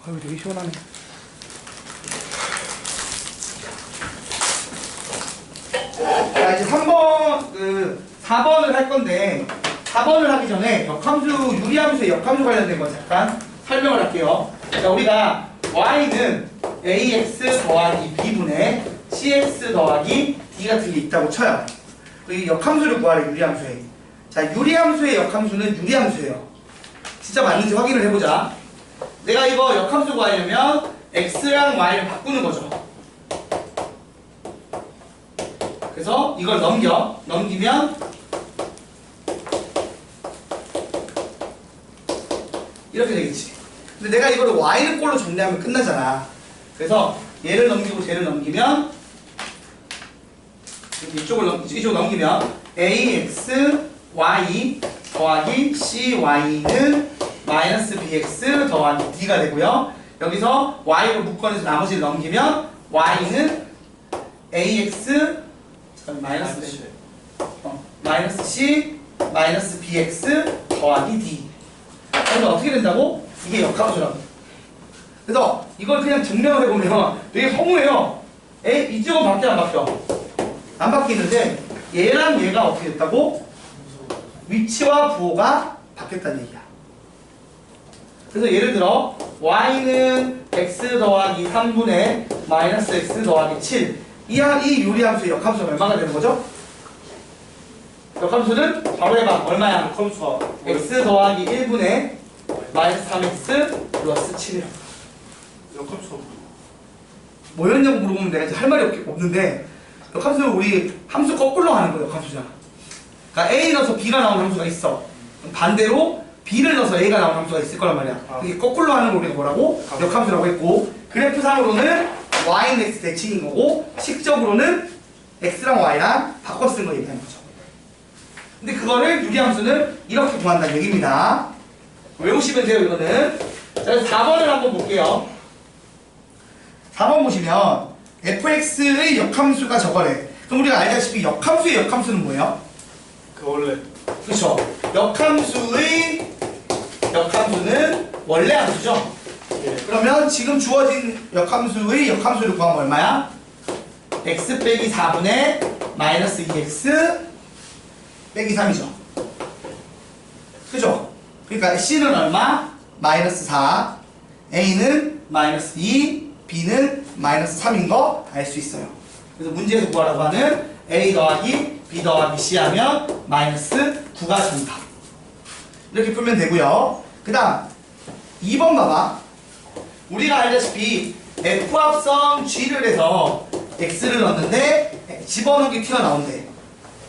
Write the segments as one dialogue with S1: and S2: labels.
S1: 아유, 되게 시원하네. 자, 이제 3번, 4번을 할 건데, 4번을 하기 전에 역함수, 유리함수의 역함수 관련된 거 잠깐 설명을 할게요. 자, 우리가 y는 ax 더하기 b분의 cx 더하기 d 같은 게 있다고 쳐요. 이 역함수를 구하래, 유리함수에. 자, 유리함수의 역함수는 유리함수예요. 진짜 맞는지 확인을 해보자. 내가 이거 역함수 구하려면 x랑 y를 바꾸는 거죠. 그래서 이걸 넘기면 이렇게 되겠지. 근데 내가 이거를 y는 꼴로 정리하면 끝나잖아. 그래서 얘를 넘기고 쟤를 넘기면 이쪽으로 넘기면 ax y 더하기 cy는 마이너스 bx 더하기 d가 되고요. 여기서 y로 묶어내서 나머지를 넘기면 y는 ax 마이너스 c 마이너스 bx 더하기 d. 그래서 어떻게 된다고? 이게 역함수라고. 그래서 이걸 그냥 증명을 해보면 되게 허무해요. 이쪽은 바뀌어 안 바뀌어? 안 바뀌는데 얘랑 얘가 어떻게 됐다고? 위치와 부호가 바뀌었다는 얘기야. 그래서 예를 들어 y는 x 더하기 3분의 마이너스 x 더하기 7. 이 유리함수의 역함수는 얼마가 되는 거죠? 역함수는 바로 해봐. 얼마야?
S2: 역함수가
S1: x 더하기 1분의 마이너스 3x 플러스 7이라고.
S2: 역함수가
S1: 뭐였냐고 물어보면 내가 이제 할 말이 없는데, 역함수는 우리 함수 거꾸로 하는 거예요. 역함수잖아. 그러니까 a 넣어서 b가 나오는 함수가 있어. 반대로 b를 넣어서 a가 나오는 함수가 있을 거란 말이야. 이게 거꾸로 하는 걸 우리가 뭐라고? 역함수라고 했고, 그래프상으로는 y는 x 대칭인 거고, 식적으로는 x랑 y랑 바꿔 쓴 거 얘기하는 거죠. 근데 그거를 유리함수는 이렇게 구한다는 얘기입니다. 외우시면 돼요, 이거는. 자, 그래서 4번을 한번 볼게요. 4번 보시면 fx의 역함수가 저거래. 그럼 우리가 알다시피 역함수의 역함수는 뭐예요?
S2: 그 원래
S1: 그렇죠. 역함수의 역함수는 원래 함수죠.
S2: 예.
S1: 그러면 지금 주어진 역함수의 역함수를 구하면 얼마야? x 빼기 4분의 마이너스 2x 빼기 3이죠. 그죠? 그러니까 c는 얼마? 마이너스 4, a는 마이너스 2, b는 마이너스 3인 거 알 수 있어요. 그래서 문제에서 구하라고 하는 a 더하기 b 더하기 c 하면 마이너스 9가 정답. 이렇게 풀면 되고요. 그 다음 2번 봐봐. 우리가 알다시피 F합성 G를 해서 X를 넣었는데 집어넣은 게 튀어나온대.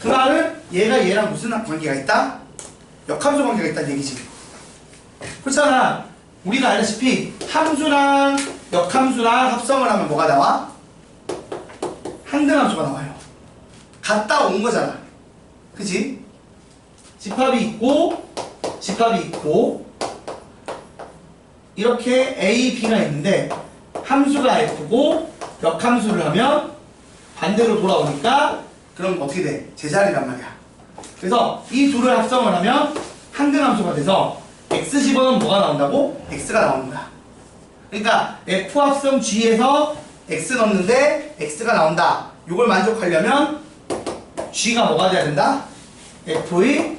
S1: 그 말은 얘가 얘랑 무슨 관계가 있다? 역함수 관계가 있다는 얘기지. 그렇잖아. 우리가 알다시피 함수랑 역함수랑 합성을 하면 뭐가 나와? 항등함수가 나와요. 갔다 온 거잖아. 그치? 집합이 있고 집합이 있고 이렇게 A, B가 있는데 함수가 F고 역함수를 하면 반대로 돌아오니까 그럼 어떻게 돼? 제자리란 말이야. 그래서 이 둘을 합성을 하면 항등함수가 돼서 X 집어넣으면 뭐가 나온다고? X가 나오는 거야. 그러니까 F 합성 G에서 X 넣는데 X가 나온다. 이걸 만족하려면 G가 뭐가 돼야 된다? F의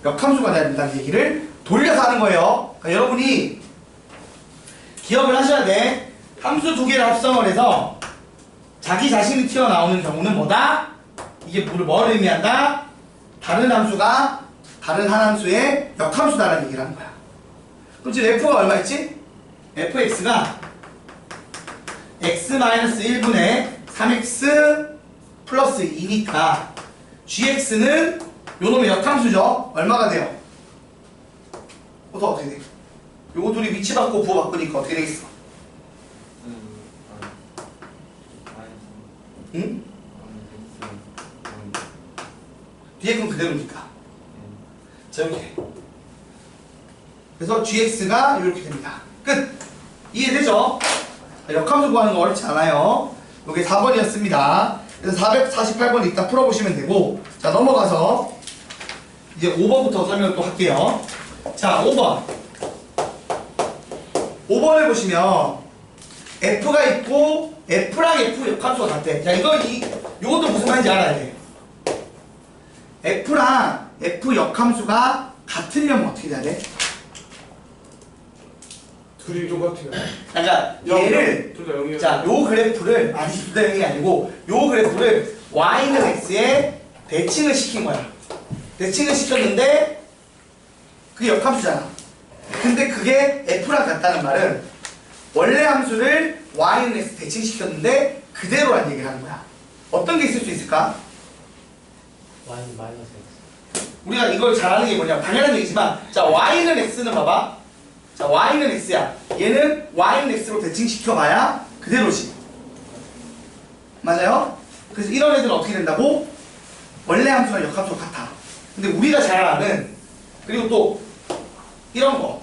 S1: 역함수가 돼야 된다는 얘기를 돌려서 하는 거예요. 그러니까 여러분이 기억을 하셔야 돼. 함수 두 개를 합성을 해서 자기 자신이 튀어나오는 경우는 뭐다? 이게 뭐를 의미한다? 다른 함수가 다른 한 함수의 역함수다라는 얘기를 하는 거야. 그럼 지금 F가 얼마였지? fx가 x-1분의 3x 플러스 2니까 gx는 요놈의 역함수죠. 얼마가 돼요? 또 어떻게 돼? 요거 둘이 위치 바꾸고 부호 바꾸니까 어떻게 되겠어? 응? 뒤에 건 그대로니까. 자, 이렇게. 그래서 gx가 이렇게 됩니다. 끝! 이해되죠? 역함수 구하는 거 어렵지 않아요. 이게 4번이었습니다. 그래서 448번 이따 풀어보시면 되고, 자, 넘어가서 이제 5번부터 설명을 또 할게요. 자, 5번. 5번을 보시면 F가 있고 F랑 F 역함수가 같대. 자, 이것도 무슨 말인지 알아야 돼. F랑 F 역함수가 같으려면 어떻게 돼야 돼?
S2: 둘이 똑같아요.
S1: 그러니까 얘를
S2: 둘다 0이에요.
S1: 자, 요 그래프를 아니 둘다 0이 아니고 요 그래프를 y는 x에 대칭을 시킨 거야. 대칭을 시켰는데 그게 역함수잖아. 근데 그게 f랑 같다는 말은 원래 함수를 y는 x 대칭시켰는데 그대로란 얘기를 하는 거야. 어떤 게 있을 수 있을까?
S3: y는 마이너스 x.
S1: 우리가 이걸 잘하는 게 뭐냐, 당연한 얘기지만, 자, y는 x는 봐봐. 자, y는 x야. 얘는 y는 x로 대칭시켜봐야 그대로지. 맞아요? 그래서 이런 애들은 어떻게 된다고? 원래 함수랑 역함수가 같아. 근데 우리가 잘 아는, 그리고 또 이런 거.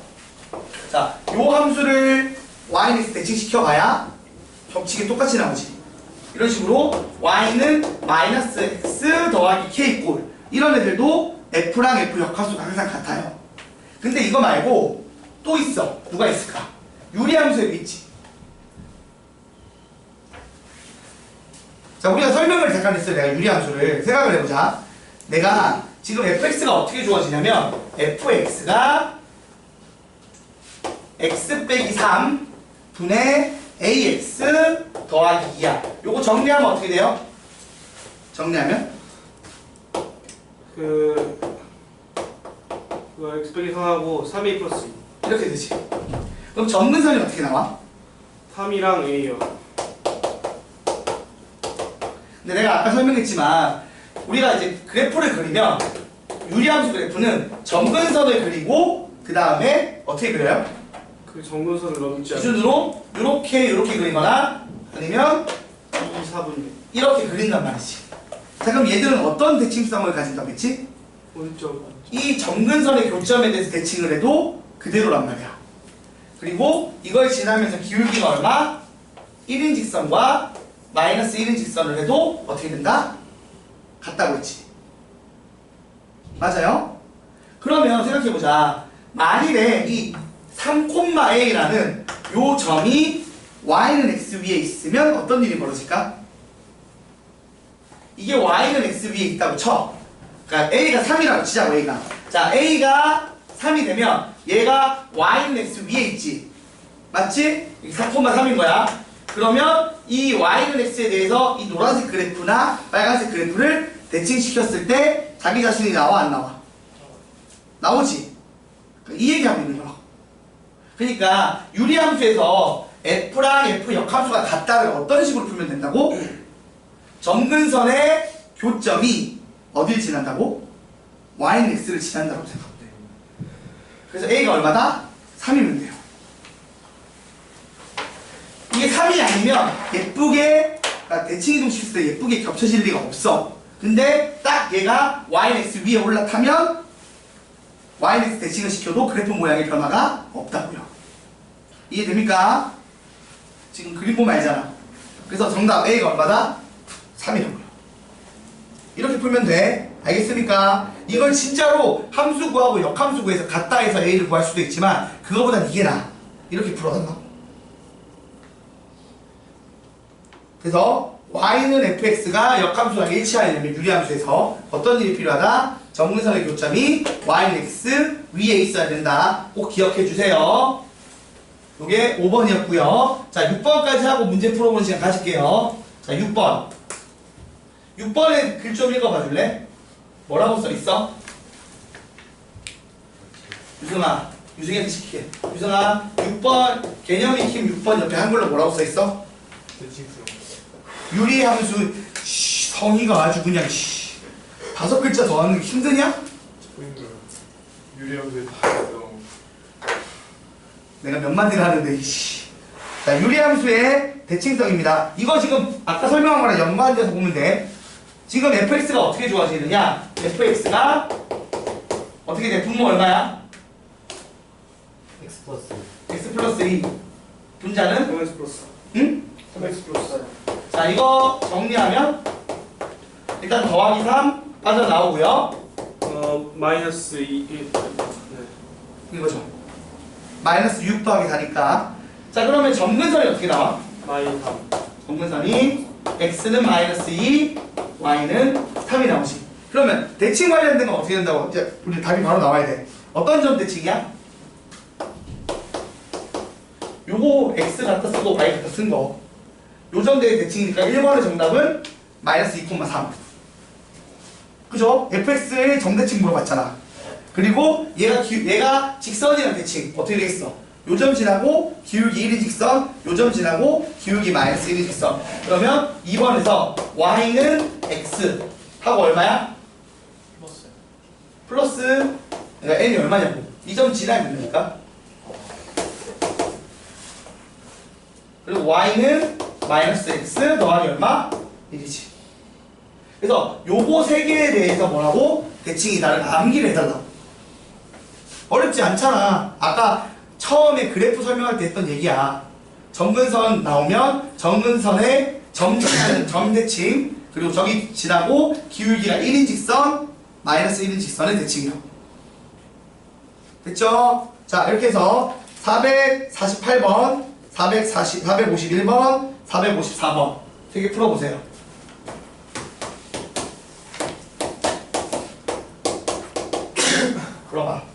S1: 자, 요 함수를 y는 x 대칭시켜봐야 겹치기 똑같이 나오지. 이런 식으로 y는 마이너스 x 더하기 k 꼴, 이런 애들도 f랑 f 역함수가 항상 같아요. 근데 이거 말고 또 있어. 누가 있을까? 유리함수에 있지. 자, 우리가 설명을 잠깐 했어요. 내가 유리함수를 생각을 해보자. 내가 지금 fx가 어떻게 주어지냐면 fx가 x 빼기 3 분의 ax 더하기 2야. 요거 정리하면 어떻게 돼요? 정리하면
S2: 그거 x 빼기 3하고 3a 플러스 2.
S1: 이렇게 되지. 그럼 점근선이 어떻게 나와?
S2: 3이랑 a요.
S1: 근데 내가 아까 설명했지만 우리가 이제 그래프를 그리면 유리함수 그래프는 점근선을 그리고 그 다음에 어떻게 그려요?
S2: 그 정근선을 넘지 않고
S1: 기준으로 이렇게 그리거나 아니면
S2: 2, 4분의
S1: 이렇게 그린단 말이지. 자, 그럼 얘들은 어떤 대칭성을 가진다고 했지?
S2: 오른쪽
S1: 이 점근선의 교점에 대해서 대칭을 해도 그대로란 말이야. 그리고 이걸 지나면서 기울기가 얼마? 1인 직선과 마이너스 1인 직선을 해도 어떻게 된다? 같다고 했지. 맞아요? 그러면 생각해보자. 만일에 이 3,a라는 요 점이 y는 x 위에 있으면 어떤 일이 벌어질까? 이게 y는 x 위에 있다고 쳐. 그러니까 a가 3이라고 치자고. a가 자, a가 3이 되면 얘가 y는 x 위에 있지. 맞지? 이게 3,3인 거야. 그러면 이 y는 x에 대해서 이 노란색 그래프나 빨간색 그래프를 대칭시켰을 때 자기 자신이 나와 안 나와? 나오지. 이 얘기하고 있는 거라고. 그러니까 유리함수에서 f랑 f 역함수가 같다를 어떤 식으로 풀면 된다고? 점근선의 교점이 어딜 지난다고? y는 x를 지난다고 생각하면 돼. 그래서 a가 얼마다? 3이면 돼요. 이게 3이 아니면 예쁘게 대칭이동 시켰을 때 예쁘게 겹쳐질 리가 없어. 근데 딱 얘가 y는 x 위에 올라타면 y는 x 대칭을 시켜도 그래프 모양의 변화가 없다고요. 이해됩니까? 지금 그림 보면 알잖아. 그래서 정답 a가 얼마다? 3이라고요. 이렇게 풀면 돼. 알겠습니까? 이걸 진짜로 함수 구하고 역함수 구해서 같다 해서 a를 구할 수도 있지만 그거보단 이게 나아. 이렇게 풀어달라고. 그래서 y는 fx가 역함수랑 일치하려면 유리함수에서 어떤 일이 필요하다? 점근선의 교점이 y는 x 위에 있어야 된다. 꼭 기억해 주세요. 이게 5번이었고요. 자, 6번까지 하고 문제 풀어보는 시간 가질게요. 자, 6번. 6번에 글 좀 읽어봐 줄래? 뭐라고 써 있어? 유승아, 유승이한테 시키게. 유승아, 6번 개념 익힘 6번 옆에 한글로 뭐라고 써 있어?
S2: 대칭수.
S1: 유리함수. 성의가 아주 그냥 5글자 더 하는 게 힘드냐?
S2: 보이는 유리함수에 다 있어.
S1: 내가 몇 마디를 하는데 자, 유리함수의 대칭성입니다. 이거 지금 아까 설명한 거랑 연관돼서 보면 돼. 지금 fx가 어떻게 좋아지느냐? fx가 어떻게 돼? 분모 얼마야?
S3: x 플러스
S1: x 플러스 2 분자는?
S2: 3x 플러스
S1: 응?
S2: 3x 플러스
S1: 자, 이거 정리하면 일단 더하기 3 빠져나오고요.
S2: 마이너스 2 1. 네.
S1: 이거죠. 마이너스 6 더하기 4니까. 자, 그러면 점근선이 어떻게 나와?
S2: 마이너스 3.
S1: 점근선이 x는 마이너스 2, y는 3이 나오지. 그러면 대칭 관련된 건 어떻게 된다고? 이제 우리 답이 바로 나와야 돼. 어떤 점 대칭이야? 요거 x 갖다 쓰고 y 갖다 쓴 거. 요 점대의 대칭이니까 1번의 정답은 마이너스 2,3. 그죠? fx의 점대칭 물어봤잖아. 그리고 얘가 직선이랑 대칭 어떻게 되겠어? 요 점 지나고 기울기 1인 직선, 요 점 지나고 기울기 마이너스 1인 직선. 그러면 2번에서 y는 x 하고 얼마야? 플러스 그러니까 n이 얼마냐고. 이 점 지나면 됩니까? 그리고 y는 마이너스 x 더하기 얼마? 1이지. 그래서 요거 세 개에 대해서 뭐라고? 대칭이다를 암기를 해달라고. 어렵지 않잖아. 아까 처음에 그래프 설명할 때 했던 얘기야. 점근선 나오면 점근선의 점 대칭, 그리고 저기 지나고 기울기가 1인 직선, 마이너스 1인 직선의 대칭이라고. 됐죠? 자, 이렇게 해서 448번, 451번, 454번 세 개 풀어보세요. 풀어봐.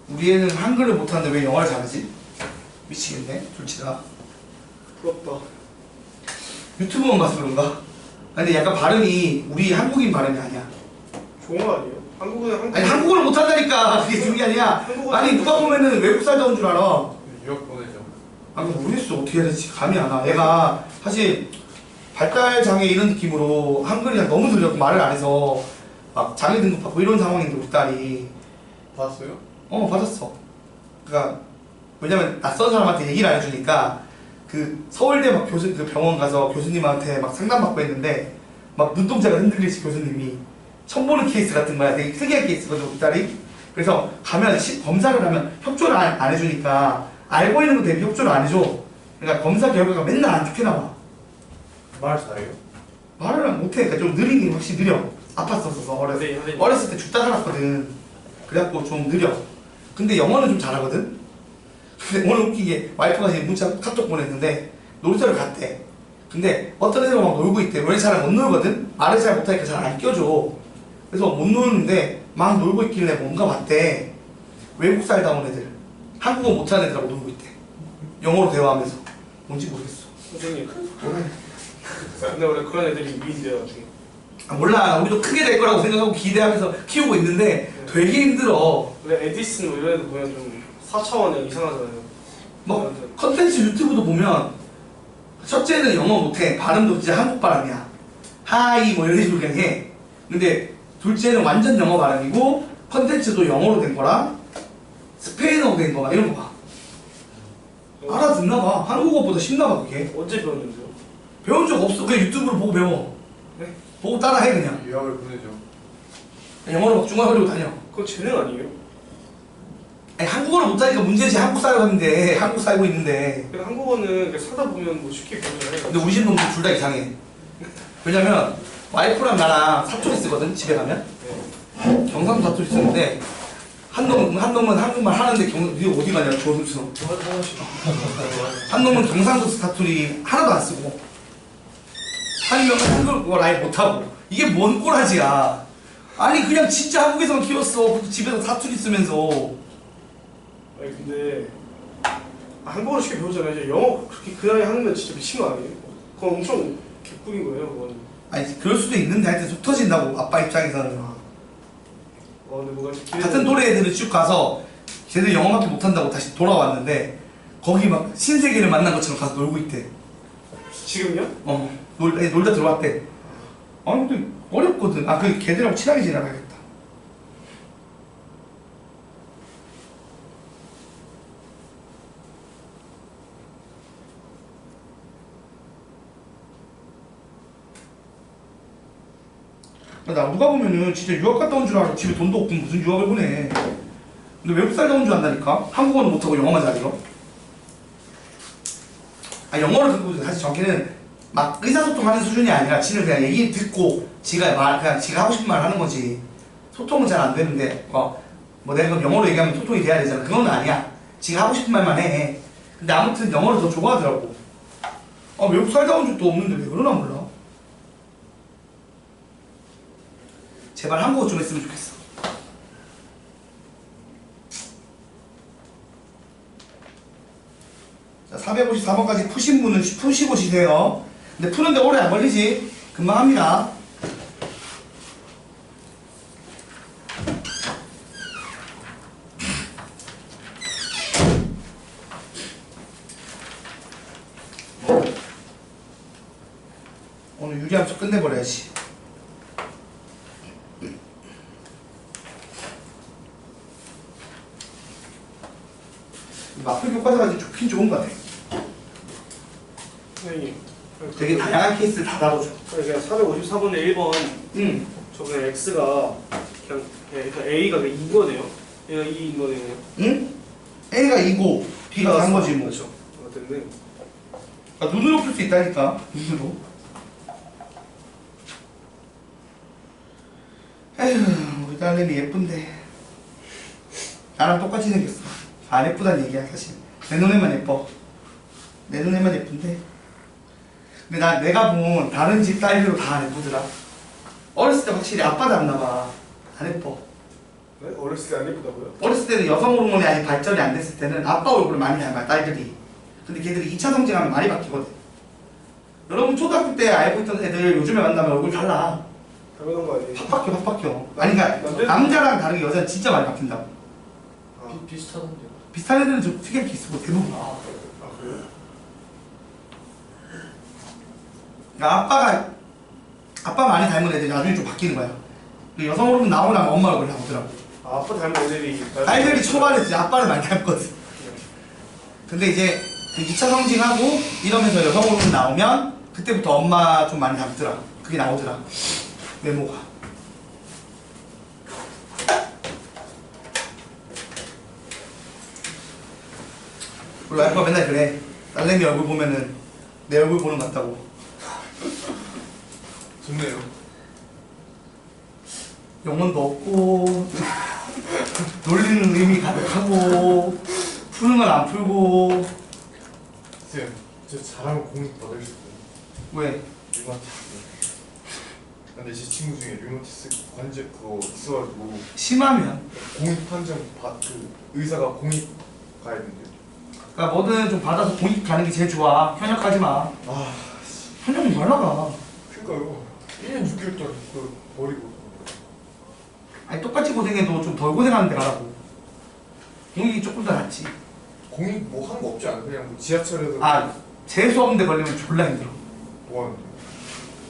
S1: 우리 애는 한글을 못하는데 왜 영어를 잘하지? 미치겠네, 둘치가.
S2: 부럽다.
S1: 유튜브만 봐서 그런가? 근데 약간 발음이 우리 한국인 발음이 아니야.
S2: 좋은 거 아니에요? 한국은
S1: 아니, 한국어를 못한다니까! 그게 중요한 게 아니야. 아니, 누가 보면은 외국 살다 온 줄 알아.
S3: 유학 보내죠.
S1: 아니, 모르겠어. 어떻게 해야 될지 감이 안 와. 얘가 사실 발달장애 이런 느낌으로 한글이 너무 느려서 말을 안 해서 막 장애 등급 받고 이런 상황인데, 우리 딸이.
S3: 봤어요?
S1: 받았어. 그니까, 왜냐면 낯선 사람한테 얘기를 안 해주니까, 그 서울대 막 그 병원 가서 교수님한테 막 상담받고 했는데, 막 눈동자가 흔들리지, 교수님이. 처음 보는 케이스 같은 거야. 되게 특이한 케이스거든, 우리 딸이. 그래서 가면 검사를 하면 협조를 안 해주니까, 알고 있는 거 대비 협조를 안 해줘. 그러니까 검사 결과가 맨날 안 좋게 나와.
S3: 말 잘해요?
S1: 말을 못해. 그러니까 좀 느린 게 확실히 느려. 아팠었어,
S2: 네, 선생님.
S1: 어렸을 때 죽다 살았거든. 그래갖고 좀 느려. 근데 영어는 좀 잘하거든? 근데 오늘 웃긴 게 와이프가 지금 문자 카톡 보냈는데 놀이터를 갔대. 근데 어떤 애들과 막 놀고 있대. 원래 잘 못 놀거든? 말을 잘 못하니까 잘 안 껴줘. 그래서 못 노는데 막 놀고 있길래 뭔가 봤대. 외국 살다 온 애들. 한국어 못하는 애들하고 놀고 있대. 영어로 대화하면서. 뭔지 모르겠어.
S2: 선생님.
S1: 뭐라
S2: 근데 원래 그런 애들이 미인돼요, 나중에.
S1: 아, 몰라. 우리도 크게 될 거라고 생각하고 기대하면서 키우고 있는데 되게 힘들어.
S2: 원래 에디슨 뭐 이런 애들 보면 좀 4차원이 이상하잖아요.
S1: 뭐 컨텐츠 유튜브도 보면 첫째는 영어 못해. 발음도 진짜 한국 발음이야. 하이 뭐 이런 식으로 그냥 해. 근데 둘째는 완전 영어 발음이고 컨텐츠도 영어로 된 거랑 스페인어로 된 거막 이런 거 봐. 알아듣나 봐. 한국어보다 쉽나 봐 그게.
S2: 언제 배웠는데요?
S1: 배운 적 없어. 그냥 유튜브로 보고 배워.
S2: 네?
S1: 보고 따라해 그냥.
S3: 유학을 보내죠.
S1: 영어로 막 중얼거리고 다녀.
S2: 그거 재능 아니에요?
S1: 아니, 한국어를 못하니까 문제지. 한국 살았는데 한국 살고 있는데.
S2: 근데 한국어는 그냥 살다 보면 뭐 쉽게 배우잖아요.
S1: 근데 우리 집 놈들 둘 다 이상해. 왜냐면 와이프랑 나랑 사투리 쓰거든 집에 가면.
S2: 네.
S1: 경상도 사투리 쓰는데 한 놈은 한국말 하는데 니 어디 가냐 조선수. 한 놈은 경상도 사투리 하나도 안 쓰고 한 명은 한국어를 아예 못하고. 이게 뭔 꼬라지야. 아니 그냥 진짜 한국에서만 키웠어. 집에서 사투리 쓰면서.
S2: 아니 근데 한국어를 쉽게 배우잖아요. 이제 영어 그렇게 그 나이에 하는 건 진짜 미친 거 아니에요? 그건 엄청 개꿀인 거예요, 그건.
S1: 아니 그럴 수도 있는데 하여튼 속 터진다고 아빠 입장에서는.
S2: 근데 뭐가 기대.
S1: 같은 또래 애들은 쭉 가서 쟤들 영어밖에 못한다고 다시 돌아왔는데 거기 막 신세계를 만난 것처럼 가서 놀고 있대.
S2: 지금요?
S1: 놀다 들어왔대. 아니 근데 어렵거든. 그 걔들하고 친하게 지내야겠다. 나 누가 보면은 진짜 유학 갔다 온 줄 알아. 집에 돈도 없고 무슨 유학을 보내. 근데 외국 살다 온 줄 안다니까? 한국어는 못하고 영어만 잘해요. 아, 영어를 듣고 사실 저기는 막 의사소통하는 수준이 아니라 지는 그냥 얘기 듣고 그냥 지가 하고 싶은 말 하는 거지. 소통은 잘 안 되는데 뭐 내가 그럼 영어로 얘기하면 소통이 돼야 되잖아. 그건 아니야. 지가 하고 싶은 말만 해. 근데 아무튼 영어를 더 좋아하더라고. 아, 외국 살다 온 적도 없는데 왜 그러나 몰라. 제발 한국어 좀 했으면 좋겠어. 자, 454번까지 푸신 분은 푸시고 쉬세요. 근데 푸는데 오래 안 걸리지? 금방 합니다. 오늘 유리함수 끝내버려야지. 마플 교과서가 좀 좋긴 좋은 것 같아.
S2: 선생님.
S1: 되게 다양한 케이스를 다 다뤄줘.
S2: 그냥 454번에 1번
S1: 응.
S2: 저번에 X가 그냥 A가 그냥 2거네요. 얘가 2인 거네요.
S1: 응? A가 2고 B가 3 거지 뭐.
S2: 그렇죠. 어쨌든
S1: 아, 눈으로 풀 수 있다니까. 눈으로. 에휴, 우리 딸내미 예쁜데 나랑 똑같이 생겼어. 안 예쁘단 얘기야 사실. 내 눈에만 예뻐. 내 눈에만 예쁜데. 근데 내가 본 다른 집 딸들도 다 안 예쁘더라. 어렸을 때 확실히 아빠 닮나봐. 안 예뻐.
S2: 네? 어렸을 때 안 예쁘다고요?
S1: 어렸을 때는 여성 호르몬이 아직 발전이 안 됐을 때는 아빠 얼굴을 많이 닮아 딸들이. 근데 걔들이 2차 성징하면 많이 바뀌거든. 여러분 초등학교 때 알고 있던 애들 요즘에 만나면 얼굴 달라.
S2: 당연한 거 아니에요?
S1: 확 바뀌어. 아니 그러니까 남자랑 다르게 여자는 진짜 많이 바뀐다고.
S3: 비슷하던데요?
S1: 비슷한 애들은 좀 특이하게 있고 대부분.
S2: 아 그래요?
S1: 그러니까 아빠 많이 닮은 애들이 나중에 좀 바뀌는 거야. 여성 호르몬 나오고 나면 엄마 얼굴 나오더라고.
S2: 아, 아빠 닮은 애들이
S1: 딸들이 초반에 진짜 아빠를 많이 닮거든. 근데 이제 그 2차 성징하고 이러면서 여성 호르몬 나오면 그때부터 엄마 좀 많이 닮더라. 그게 나오더라. 외모가. 몰라, 아빠 맨날 그래. 딸내미 얼굴 보면은 내 얼굴 보는 것 같다고.
S3: 좋네요.
S1: 영혼도 없고 놀리는 의미 가득하고 푸는 건 안 풀고.
S3: 쌤, 저 잘하면 공익 받을 수 있어요.
S1: 왜?
S3: 류마티스. 근데 제 친구 중에 류마티스 관절 그거 있어가지고
S1: 심하면
S3: 공익 판정 그 의사가 공익 가야 된대요.
S1: 그러니까 뭐든 좀 받아서 공익 가는 게 제일 좋아. 현역하지 마.
S3: 아,
S1: 현역은 뭘 나가.
S3: 그니까요. 1년 6개월 동안 그걸 버리고.
S1: 아니 똑같이 고생해도 좀 덜 고생하는 데 가라고. 공익이 조금 더 낫지.
S3: 공익 뭐 한 거 없지 않아요? 그냥 뭐 지하철에서
S1: 아, 재수 없는 데 걸리면 졸라 힘들어.
S3: 뭐 하는데?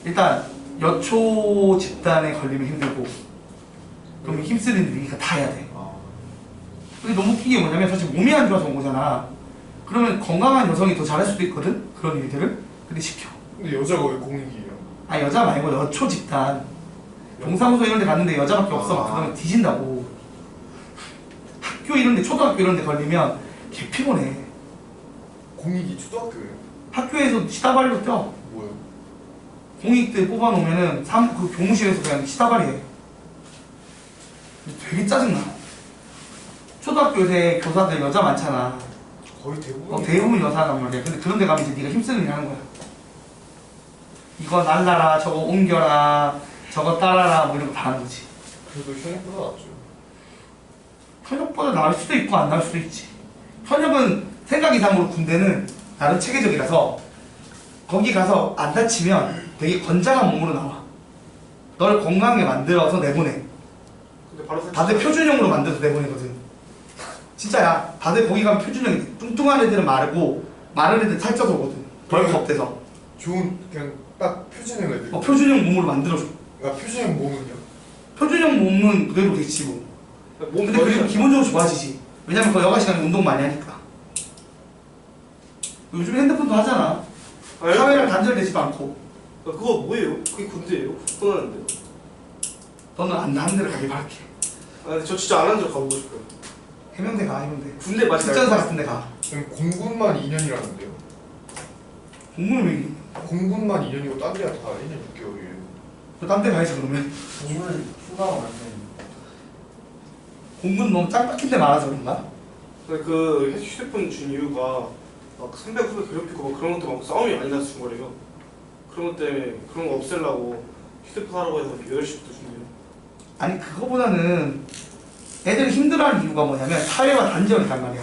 S1: 일단 여초 집단에 걸리면 힘들고 그럼 힘쓰는 일이니까 다 해야 돼.
S3: 아,
S1: 근데 너무 웃긴 게 뭐냐면 사실 몸이 안 좋아서 온 거잖아. 그러면 건강한 여성이 더 잘할 수도 있거든? 그런 일들을. 근데 시켜.
S3: 근데 여자가 왜 공익이에요?
S1: 아, 여자 말고 여초 집단. 동사무소 이런 데 갔는데 여자밖에 없어. 막 그러면 뒤진다고. 학교 이런 데, 초등학교 이런 데 걸리면 개 피곤해.
S3: 공익이 초등학교예요?
S1: 학교에서 시다발로 뛰어.
S3: 뭐요?
S1: 공익들 뽑아놓으면은 그 교무실에서 그냥 시다발이 해. 되게 짜증나. 초등학교 요새 교사들 여자 많잖아.
S3: 거의 대부분.
S1: 대부분 여자란 말이야. 근데 그런 데 가면 이제 네가 힘쓰는 일 하는 거야. 이거 날라라, 저거 옮겨라, 저거 따라라, 뭐 이런 거 다 하는 거지.
S3: 그래도 현역보다 낫죠.
S1: 현역보다 나을 수도 있고 안 나을 수도 있지. 현역은 생각 이상으로 군대는 나름 체계적이라서 거기 가서 안 다치면 되게 건장한 몸으로 나와. 널 건강하게 만들어서 내보내.
S2: 근데 바로
S1: 다들 표준형으로 만들어서 내보내거든. 진짜야. 다들 거기 가면 표준형이 뚱뚱한 애들은 마르고 마른 애들은 살쪄서 오거든. 벌크 업돼서.
S3: 좋은 그냥 딱 표준형 애들.
S1: 표준형 몸으로 만들어줘.
S3: 그러니까 표준형 몸은요?
S1: 표준형 몸은 그대로 되지 뭐.
S2: 몸
S1: 근데 그리고 기본적으로 좋아지지. 왜냐면 그 여가 시간에 운동 많이 하니까. 요즘 핸드폰도 하잖아. 카메라랑 단절되지도 않고.
S2: 그거 뭐예요? 그게 군대예요? 훈련하는데요?
S1: 너는 안 하는 데로 가길 바랄게.
S2: 아 근데 저 진짜 안 하는 데로 가보고 싶어요.
S1: 해병대 가, 해병대.
S2: 군대 맞지
S1: 특전사 같은 데 가.
S3: 지금 공군만 2년이라는데요.
S1: 공군을 왜,
S3: 공군만 2년이고 딴 데가 다 1년 6개월이에요.
S1: 딴데 가야지 그러면.
S4: 공을 휴가가 많네.
S1: 공군 너무 짱 박힌 데 많아서 그런가?
S2: 그 휴대폰 준 이유가 막 선배 후배 괴롭히고 막 그런 것도 막 싸움이 많이 나서 준 거래요. 그런 것 때문에 그런 거 없애려고 휴대폰 하라고 해서 8시부터 준대요.
S1: 아니 그거보다는 애들이 힘들어하는 이유가 뭐냐면 사회와 단절이 단 말이야.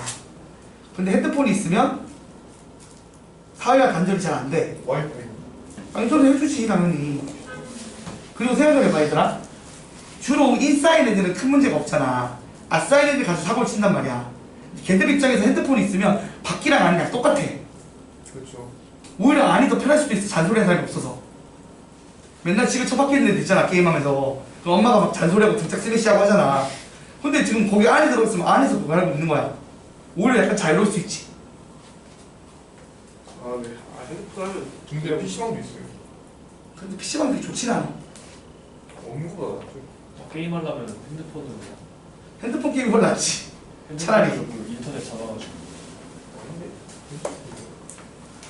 S1: 근데 핸드폰이 있으면 사회와 단절이 잘 안 돼.
S3: 와이파이.
S1: 아니 소리 해주지 당연히. 그리고 생각해봐 얘들아, 주로 인싸인 애들은 큰 문제가 없잖아. 아싸인 애들 가서 사고를 친단 말이야. 걔들 입장에서 핸드폰이 있으면 밖이랑 안이랑 똑같아.
S3: 그렇죠.
S1: 오히려 안이 더 편할 수도 있어. 잔소리하는 사람이 없어서. 맨날 집에 처박혀 있는 애들 있잖아 게임하면서. 그 엄마가 막 잔소리하고 등짝 쓰레쉬하고 하잖아. 근데 지금 거기 안에 들어있으면 안에서 그거 하고 있는 거야. 오히려 약간 자유로울 수 있지.
S2: 아 네. 아 핸드폰 하면
S3: 근데 PC방도 있어요.
S1: 근데 PC방 그게 좋진 않아.
S3: 없는 거보다 낫죠.
S4: 게임하려면 핸드폰으로
S1: 핸드폰 게임이 훨씬 낫지. 차라리.
S4: 인터넷 잡아가지고.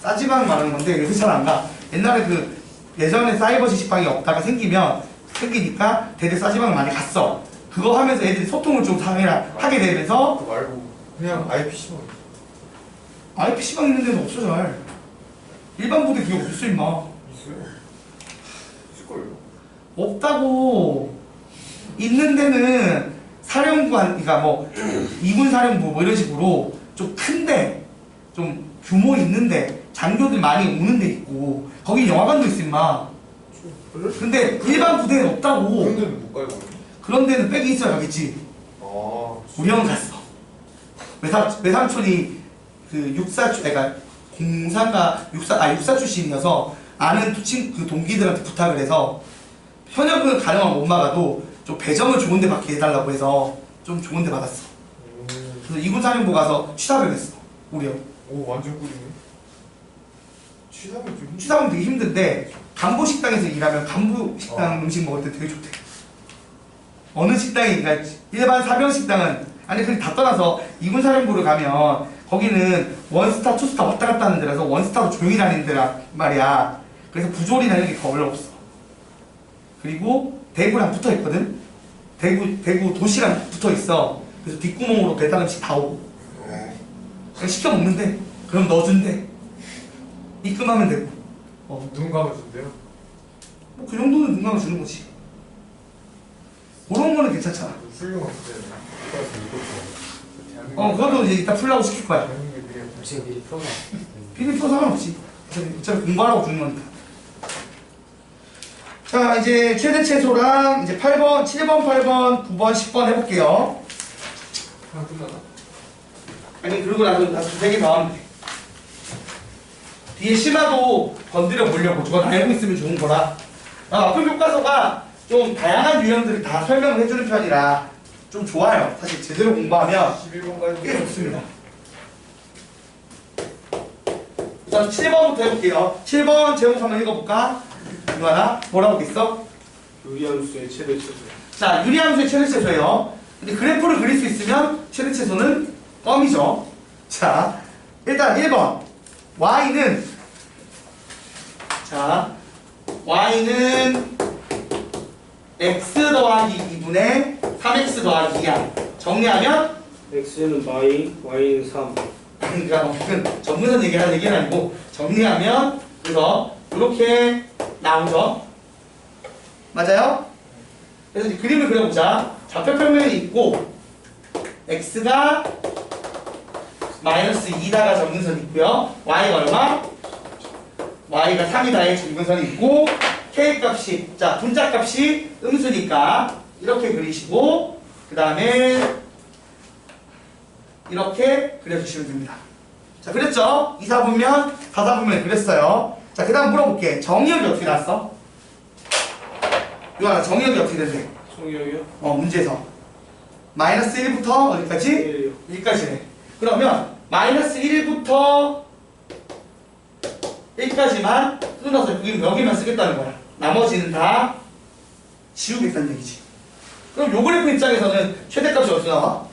S1: 싸지방 말하는 건데 요새 잘 안 가. 옛날에 그 예전에 사이버 지식방이 없다가 생기니까 대대 싸지방 많이 갔어. 그거 하면서 애들이 소통을 좀 사회랑 하게 되면서
S3: 그거 말고 그냥 아예 PC방.
S1: 아예 PC방 있는 데는 없어 잘. 일반 부대 그게 어딨어 임마.
S3: 있어요. 있을걸요.
S1: 없다고. 있는 데는 사령관, 그러니까 뭐 이군 사령부 뭐 이런 식으로 좀 큰데, 좀 규모 있는데 장교들 많이 오는 데 있고 거기 영화관도 있어 임마. 근데 일반 부대는 없다고.
S3: 그런 데는 못 가요. 거기.
S1: 그런 데는 백이 있어야 가겠지.
S3: 아.
S1: 우리 형은 갔어. 외삼촌이 그 육사, 그러니까 공사가 육사 출신이어서 아는 그 동기들한테 부탁을 해서 현역은 가능하면 못 막아도 좀 배정을 좋은 데 받게 해달라고 해서 좀 좋은 데 받았어. 그래서 이군사령부 가서 취사를 했어. 우리 형.
S3: 오 완전 꿀이네. 취사면 좀 힘들어.
S1: 취사하면 되게 힘든데 간부 식당에서 일하면 간부 식당 음식 먹을 때 되게 좋대. 어느 식당이, 그러니까 일반 사병 식당은, 아니 그냥 다 떠나서 이군사령부를 가면 거기는 원스타, 투스타 왔다 갔다 하는 데라서 원스타로 조용히 다니는 데란 말이야. 그래서 부조리나 이런 게 거의 없어. 그리고 대구랑 붙어 있거든. 대구 도시랑 붙어 있어. 그래서 뒷구멍으로 배달 음식 다 오고. 그냥 시켜 먹는데, 그럼 넣어준대. 입금하면 되고.
S3: 눈 감아준대요.
S1: 뭐 그 정도는 눈감아 주는 거지. 그런 거는 괜찮잖아.
S3: 훌륭한 부대네.
S1: 그것도 이제 이따 풀라고 시킬 거야.
S3: 대한민국의 미래.
S4: 제가 미리 풀어놔.
S1: 필리 풀 상관없지. 어차피 공부하라고 주는 거니까. 자, 이제 최대 최소랑 이제 8번, 7번, 8번, 9번, 10번 해볼게요.
S3: 하나 끝나나?
S1: 아니, 그러고 나서 2개 더 하면 돼. 뒤에 심화도 건드려 보려고. 저건 알고 있으면 좋은 거라. 마표 교과서가 좀 다양한 유형들을 다 설명을 해주는 편이라 좀 좋아요. 사실 제대로 공부하면
S3: 11번까지
S1: 꽤 좋습니다. 우선 7번부터 해볼게요. 7번 제목 한번 읽어볼까? 이거 하나? 뭐라고 돼 있어?
S2: 유리함수의 최대 최소.
S1: 자, 유리함수의 최대 최소예요. 근데 그래프를 그릴 수 있으면 최대 최소는 껌이죠. 자, 일단 1번. y는, 자, y는 x 더하기 2분의 3x 더하기 2야. 정리하면,
S2: x는 마이, y는 3.
S1: 그러니까 전문선 얘기하는 얘기는 아니고, 정리하면, 그래서 이렇게 나오죠. 맞아요? 그래서 이제 그림을 그려보자. 좌표 평면이 있고, x가 마이너스 2다가 정근선이 있고요. y가 얼마? y가 3이다의 정근선이 있고, k 값이, 자, 분자 값이 음수니까 이렇게 그리시고, 그 다음에 이렇게 그려주시면 됩니다. 자, 그랬죠? 2, 4분면, 4, 4분면 그랬어요. 자, 그 다음 물어볼게. 정의역이 어떻게 나왔어? 이거 정의역이 어떻게 된대?
S2: 성형이요?
S1: 문제에서. 마이너스 1부터 어디까지?
S2: 1이요.
S1: 1까지네. 그러면 마이너스 1부터 1까지만 끊어서 여기만 쓰겠다는 거야. 나머지는 다 지우겠다는 얘기지. 그럼 요 그래프 입장에서는 최대값이 어디서 나와?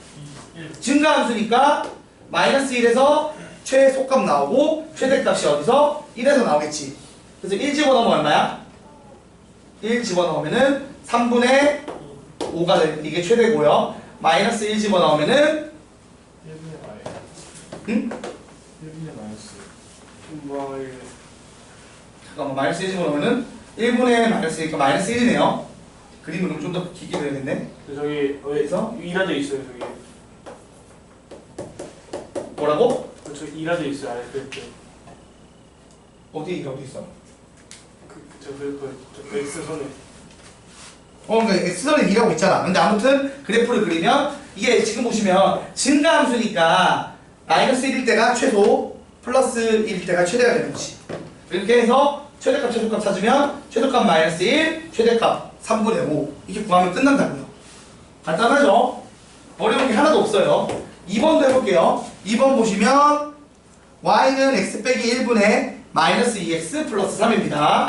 S1: 증가함수니까 마이너스 1에서 최소값 나오고 최대값이 어디서? 1에서 나오겠지. 그래서 1 집어넣으면 얼마야? 1 집어넣으면은 3분의 5가 되는 이게 최대고요. 마이너스 1 집어넣으면은
S4: 1분의 마이너스.
S1: 응?
S4: 1분의 마이너스.
S1: 잠깐만 마이너스 1 집어넣으면은 1분의 마이너스니까 마이너스 1이네요. 그림을 좀 더 길게 그려야겠네.
S2: 저기
S1: 그래서?
S2: 일화돼 있어요 저기.
S1: 뭐라고?
S2: 저 일화돼 있어요 아래 그래프.
S1: 어디 있어?
S2: 저 X선에.
S1: 그러니까 X선에 2라고 있잖아. 근데 아무튼 그래프를 그리면 이게 지금 보시면 증가함수니까 마이너스 1일 때가 최소, 플러스 1일 때가 최대가 되는 거지. 이렇게 해서 최대값, 최소값 찾으면 최소값 마이너스 1, 최대값 3분의 5 이렇게 구하면 끝난다고요. 간단하죠? 어려운 게 하나도 없어요. 2번도 해볼게요. 2번 보시면 y는 x 빼기 1분의 마이너스 2x 플러스 3입니다.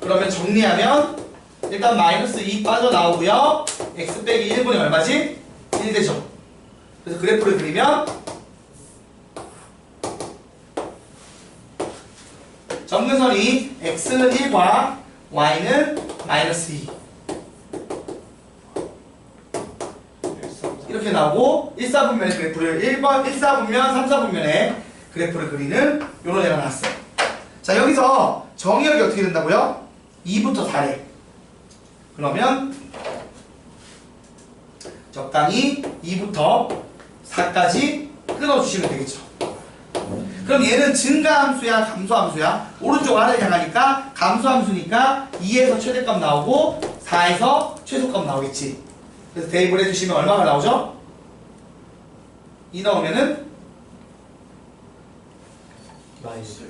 S1: 그러면 정리하면 일단 마이너스 2 빠져나오고요. x 빼기 1분의 얼마지? 1 되죠. 그래서 그래프를 그리면 점근선이 x는 1과 y는 마이너스 2 이렇게 나오고 1, 4분면의 그래프를 1번, 1, 4분면, 3, 4분면의 그래프를 그리는 요런 애가 나왔어요. 자 여기서 정의역이 어떻게 된다고요? 2부터 4래. 그러면 적당히 2부터 4까지 끊어주시면 되겠죠. 그럼 얘는 증가함수야 감소함수야? 오른쪽 아래 향하니까 감소함수니까 2에서 최대값 나오고 4에서 최소값 나오겠지. 그래서 대입을 해주시면 얼마가 나오죠? 2 나오면은
S4: 마이너스.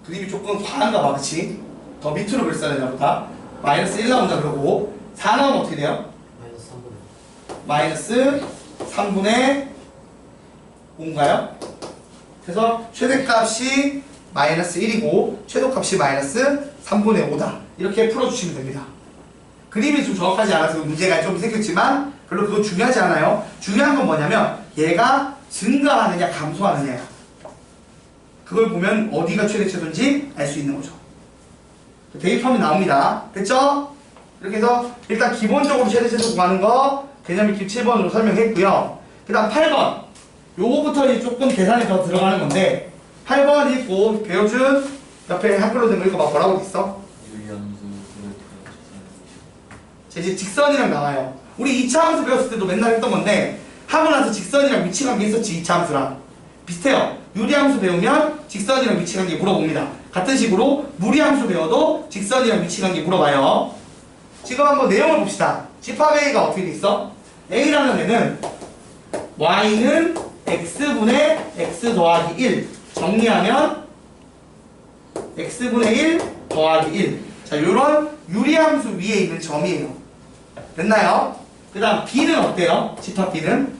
S1: 그림이 조금 과한가 봐, 그치? 더 밑으로 그랬어야 되나 보다. 마이너스 1 나온다 그러고 4 나오면 어떻게 돼요? 마이너스 3분의 5인가요? 그래서 최대값이 마이너스 1이고 최소값이 마이너스 3분의 5다. 이렇게 풀어주시면 됩니다. 그림이 좀 정확하지 않아서 문제가 좀 생겼지만 별로 그건 중요하지 않아요. 중요한 건 뭐냐면 얘가 증가하느냐 감소하느냐 그걸 보면 어디가 최대 최소인지 알 수 있는 거죠. 대입하면 나옵니다. 됐죠? 이렇게 해서 일단 기본적으로 최대 최소 구하는 거 개념 익힘 7번으로 설명했고요. 그 다음 8번 요거부터 이제 조금 계산이 더 들어가는 건데 8번 읽고 배워준 옆에 한글로 된 거 읽어봐. 뭐라고 있어? 이제 직선이랑 나와요. 우리 2차 함수 배웠을 때도 맨날 했던 건데 하고 나서 직선이랑 위치관계 했었지. 2차 함수랑 비슷해요. 유리함수 배우면 직선이랑 위치관계 물어봅니다. 같은 식으로 무리함수 배워도 직선이랑 위치관계 물어봐요. 지금 한번 내용을 봅시다. 집합 A가 어떻게 돼 있어? A라는 애는 y는 x분의 x 더하기 1 정리하면 x분의 1 더하기 1 자 요런 유리함수 위에 있는 점이에요. 됐나요? 그 다음 B는 어때요? 집합 B는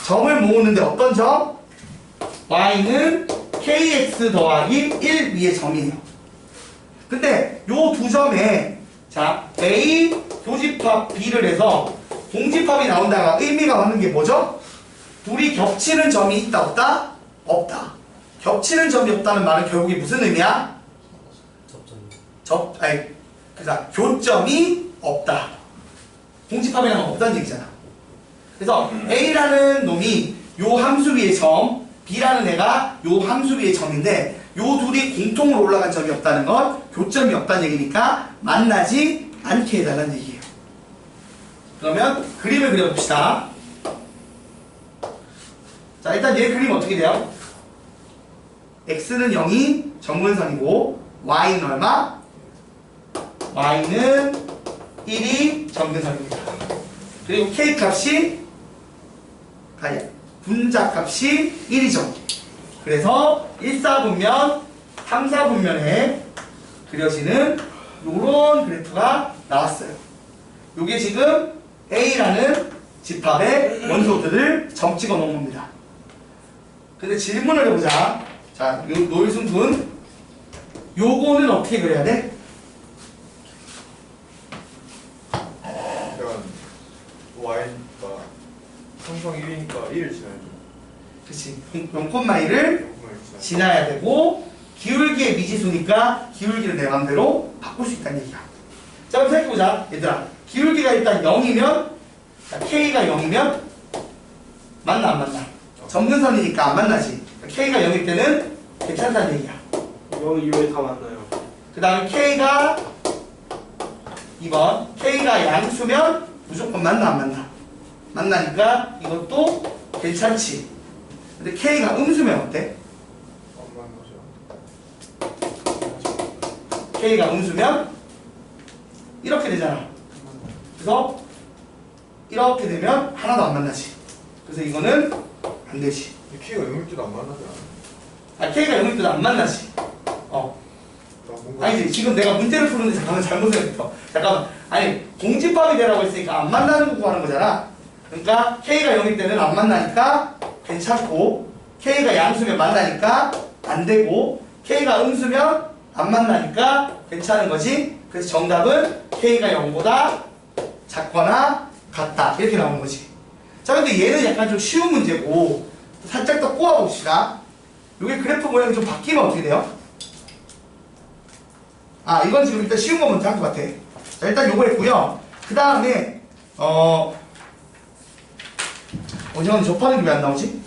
S1: 점을 모으는데 어떤 점? y는 kx 더하기 1 위의 점이에요. 근데 요 두 점에 자 A 교집합 B를 해서 공집합이 나온다가 의미가 하는 게 뭐죠? 둘이 겹치는 점이 있다 없다? 없다. 겹치는 점이 없다는 말은 결국에 무슨 의미야? 그러니까 교점이 없다. 공집합이라는 건 없다는 얘기잖아. 그래서 A라는 놈이 요 함수 위의 점, B라는 애가 요 함수 위의 점인데 요 둘이 공통으로 올라간 점이 없다는 건 교점이 없다는 얘기니까 만나지 않게 해달라는 얘기예요. 그러면 그림을 그려봅시다. 자 일단 얘 그림 어떻게 돼요? x는 0이 점근선이고 y는 얼마? y는 1이 점근선입니다. 그리고 k 값이 분자 값이 1이죠. 그래서 1, 4분면, 3, 4분면에 그려지는 요런 그래프가 나왔어요. 요게 지금 A라는 집합의 원소들을 점 찍어 놓은 겁니다. 근데 질문을 해보자. 자, 노일순 군 요거는 어떻게 그려야 돼?
S3: 항상 1이니까 1을 지나야죠.
S1: 그치. 0,1을
S3: 지나야죠.
S1: 지나야 되고 기울기의 미지수니까 기울기를 내 맘대로 바꿀 수 있다는 얘기야. 자 그럼 생각해보자 얘들아. 기울기가 일단 0이면 K가 0이면 맞나 안 맞나? 점근선이니까 안 만나지. K가 0일 때는 괜찮다는 얘기야.
S2: 0 이후에 다 만나요.
S1: 그 다음에 K가 2번 K가 양수면 무조건 맞나 안 맞나? 만나니까 이것도 괜찮지. 근데 K가 음수면 어때?
S3: 안 만나죠.
S1: K가 음수면 이렇게 되잖아. 그래서 이렇게 되면 하나도 안 만나지. 그래서 이거는 안 되지.
S3: 근데 K가 0일 때도 안 만나지 않아요?
S1: K가 0일 때도 안 만나지.
S3: 나 뭔가
S1: 아니지. 지금 내가 문제를 푸는데 잠깐만 잘못을 했어. 잠깐만. 아니 공집합이 되라고 했으니까 안 만나는 거 구하는 거잖아. 그러니까 K가 0일 때는 안 만나니까 괜찮고 K가 양수면 만나니까 안 되고 K가 음수면 안 만나니까 괜찮은 거지. 그래서 정답은 K가 0보다 작거나 같다 이렇게 나오는 거지. 자 근데 얘는 약간 좀 쉬운 문제고 살짝 더 꼬아봅시다. 이게 그래프 모양이 좀 바뀌면 어떻게 돼요? 아 이건 지금 일단 쉬운 거 먼저 할 것 같아. 자 일단 요거 했고요. 그 다음에 이건 접하는 게 왜 안 나오지?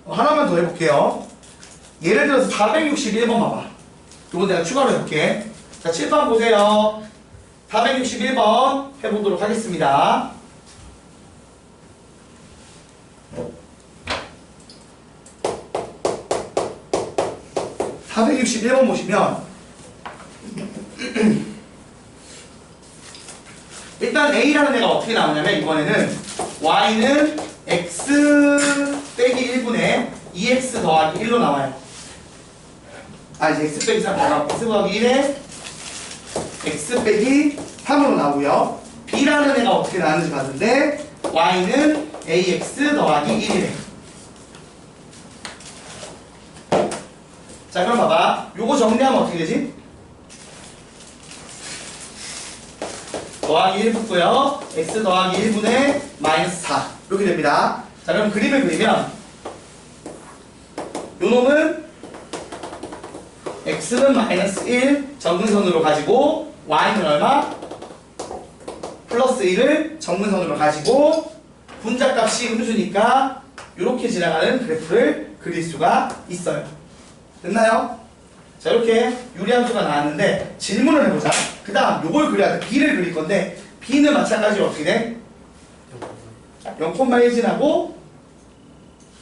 S1: 하나만 더 해볼게요. 예를 들어서 461번 봐봐. 요거 내가 추가로 해볼게. 자 칠판 보세요. 461번 해보도록 하겠습니다. (461번) 보시면 일단 A라는 애가 어떻게 나오냐면 이번에는 Y는 X 빼기 1분의 2X 더하기 1로 나와요. 아 이제 X 빼기 3 나가고 X 더하기 1에 X 빼기 3으로 나오고요. B라는 애가 어떻게 나왔는지 봤는데 Y는 AX 더하기 1이래. 자 그럼 봐봐. 요거 정리하면 어떻게 되지? 더하기 1 붙고요. X 더하기 1분의 마이너스 4 이렇게 됩니다. 자 그럼 그림을 그리면 요 놈은 X는 마이너스 1 정근선으로 가지고 Y는 얼마? 플러스 1을 정근선으로 가지고 분자값이 음수니까 이렇게 지나가는 그래프를 그릴 수가 있어요. 됐나요? 자 이렇게 유리함수가 나왔는데 질문을 해보자. 그 다음 요걸 그려야 돼. B를 그릴 건데 B는 마찬가지로 어떻게 돼? 0,1 지나고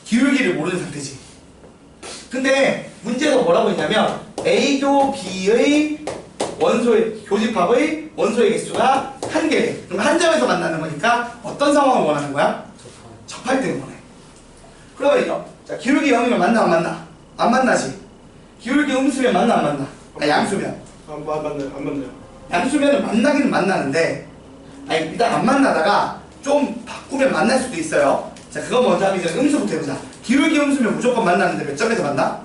S1: 기울기를 모르는 상태지. 근데 문제에서 뭐라고 했냐면 A교 B의 원소의 교집합의 원소의 개수가 1개래. 그럼 한 점에서 만나는 거니까 어떤 상황을 원하는 거야? 접할 때를 원해. 그러면 이거 자 기울기 0이면 만나 안 만나? 안 만나지. 기울기 음수면 만나 안 만나? 아 양수면
S2: 안 만나요.
S1: 양수면은 만나기는 만나는데 아니 일단 안 만나다가 좀 바꾸면 만날 수도 있어요. 자 그거 먼저 하기 전에 음수부터 해보자. 기울기 음수면 무조건 만나는데 몇 점에서 만나?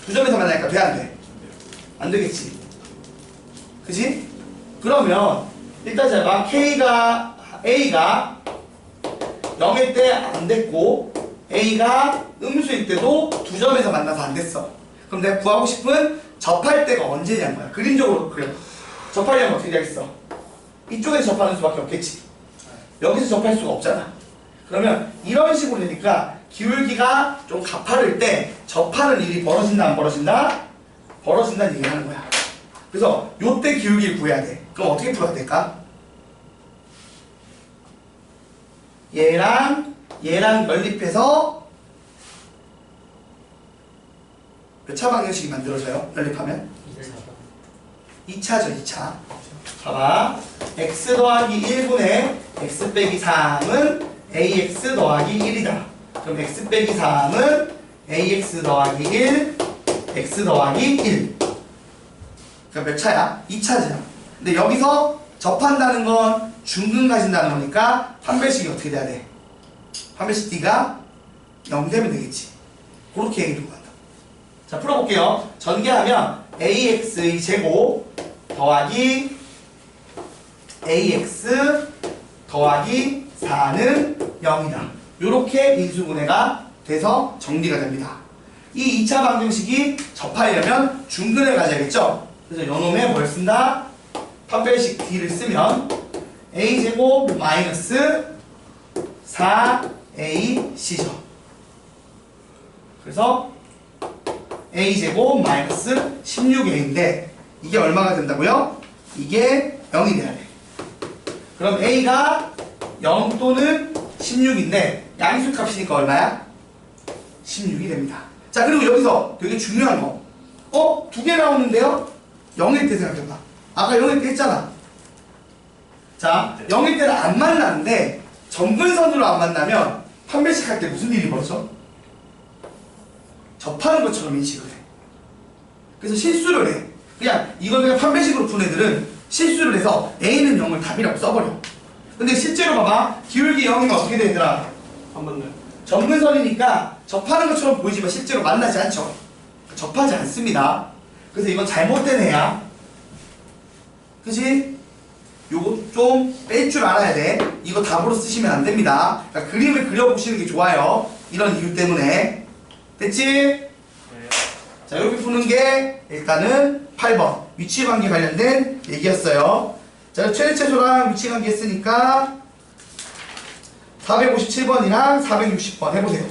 S1: 2점에서 만나니까 돼 안 돼? 안 되겠지. 그치? 그러면 일단 잘 봐. A가 0일 때 안 됐고 A가 음수일 때도 2점에서 만나서 안 됐어. 그럼 내가 구하고 싶은 접할 때가 언제냐는 거야. 그림적으로 그려. 접하려면 어떻게 되겠어? 이쪽에서 접하는 수밖에 없겠지. 여기서 접할 수가 없잖아. 그러면 이런 식으로 되니까 기울기가 좀 가파를 때 접하는 일이 벌어진다 안 벌어진다? 벌어진다는 얘기를 하는 거야. 그래서 요때 기울기를 구해야 돼. 그럼 어떻게 풀어야 될까? 얘랑 연립해서 몇 차 방정식이 만들어져요? 연립하면? 2차죠 2차. 봐봐. x 더하기 1분의 x 빼기 3은 ax 더하기 1이다. 그럼 x 빼기 3은 ax 더하기 1 x 더하기 1. 그럼 몇 차야? 2차죠. 근데 여기서 접한다는 건 중근 가진다는 거니까 판별식이 어떻게 돼야 돼? 판별식 d가 0 되면 되겠지. 그렇게 얘기를 한다. 자 풀어볼게요. 전개하면 ax의 제곱 더하기 ax 더하기 4는 0이다. 요렇게 인수분해가 돼서 정리가 됩니다. 이 2차 방정식이 접하려면 중근을 가져야겠죠? 그래서 요놈에 뭘 쓴다? 판별식 D를 쓰면 A제곱 마이너스 4AC죠. 그래서 A제곱 마이너스 16A인데 이게 얼마가 된다고요? 이게 0이 돼야 돼. 그럼 A가 0 또는 16인데 양수값이니까 얼마야? 16이 됩니다. 자, 그리고 여기서 되게 중요한 거. 두 개 나오는데요? 0일 때 생각해봐. 아까 0일 때 했잖아. 자, 0일 때는 안 만나는데 점근선으로 안 만나면 판별식 할 때 무슨 일이 벌어져? 접하는 것처럼 인식을 해. 그래서 실수를 해. 이걸 그냥 판별식으로 푼 애들은 실수를 해서 A는 0을 답이라고 써버려. 근데 실제로 봐봐. 기울기 0이면 어떻게 되더라?
S2: 안 맞나요?
S1: 점근선이니까 접하는 것처럼 보이지만 실제로 만나지 않죠. 접하지 않습니다. 그래서 이건 잘못된 애야. 그치? 요거 좀 뺄 줄 알아야 돼. 이거 답으로 쓰시면 안 됩니다. 그러니까 그림을 그려보시는 게 좋아요. 이런 이유 때문에. 됐지?
S4: 네.
S1: 자, 이렇게 푸는 게 일단은 8번 위치관계 관련된 얘기였어요. 자, 최대최소랑 위치관계 했으니까 457번이랑 460번 해보세요.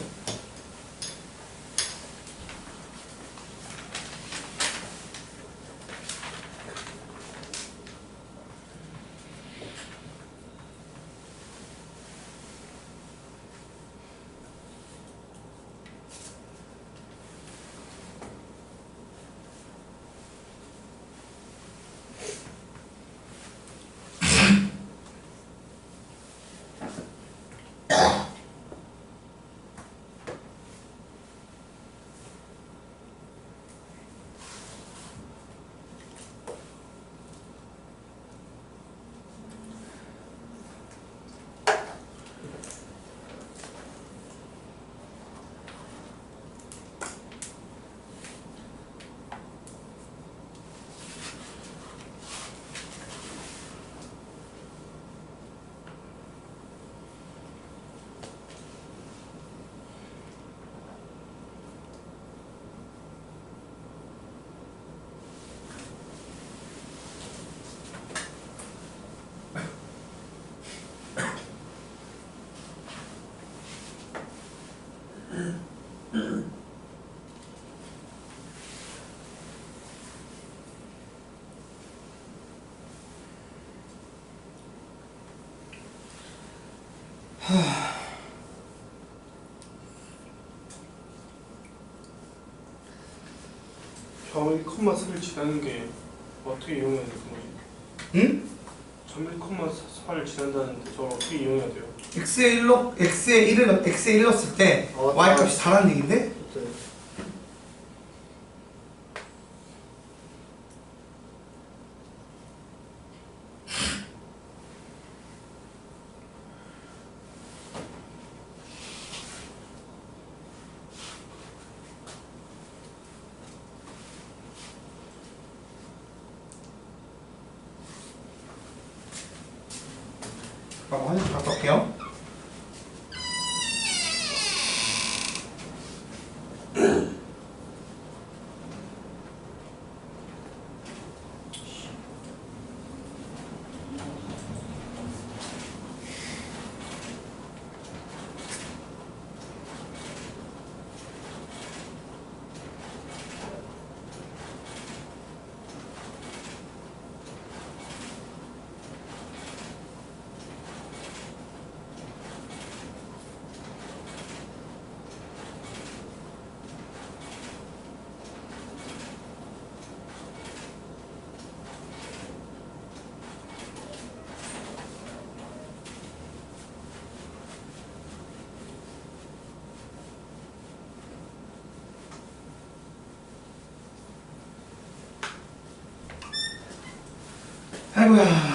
S2: 점일 컴마 4를 지나는 게 어떻게 이용해야 되는 거예요?
S1: 응?
S2: 점일 컴마 4를 지난다는데 저걸 어떻게 이용해야 돼요?
S1: x에 1을 넣었을 때 y값이 4라는 얘긴데? 화장실 갔다 올게요. 아이고야.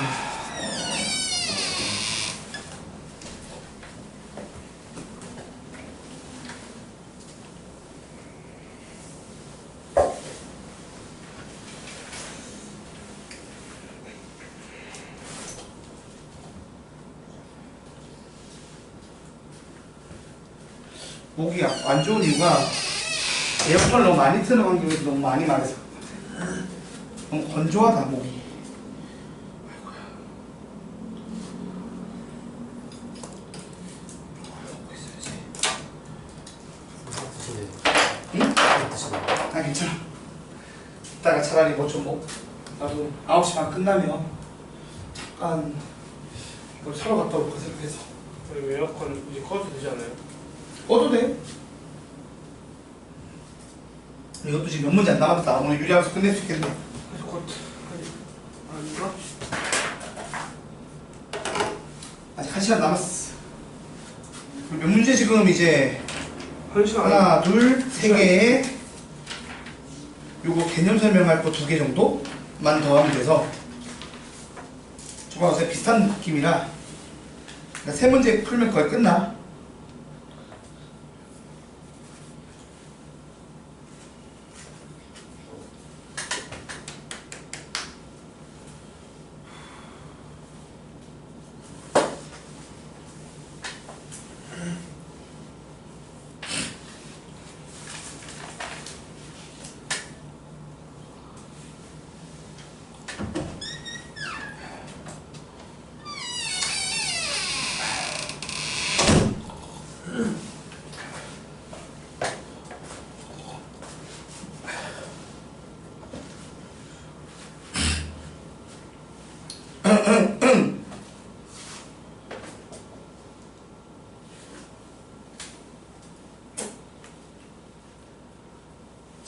S1: 목이 안 좋은 이유가 에어컨을 너무 많이 트는 환경에서 너무 많이 말해서 너무 건조하다 목이. 응? 아 괜찮아. 이따가 차라리 뭐 좀 뭐 나도 9시 반 끝나면 잠깐 이걸 사러 갔다 올까 생각해서.
S2: 저희 에어컨 이제 꺼도 되지 않아요?
S1: 꺼도 돼. 이것도 지금 몇 문제 안 남았다. 오늘 유리하면서 끝낼 수 있겠네.
S2: 그래서 곧 아닌가?
S1: 아직 1시간 남았어. 몇 문제 지금 이제
S2: 1시간
S1: 하나, 둘, 세 개에 요거 개념 설명할 거 2개 정도만 더 하면 돼서 저거 어차피 비슷한 느낌이라 세 문제 풀면 거의 끝나.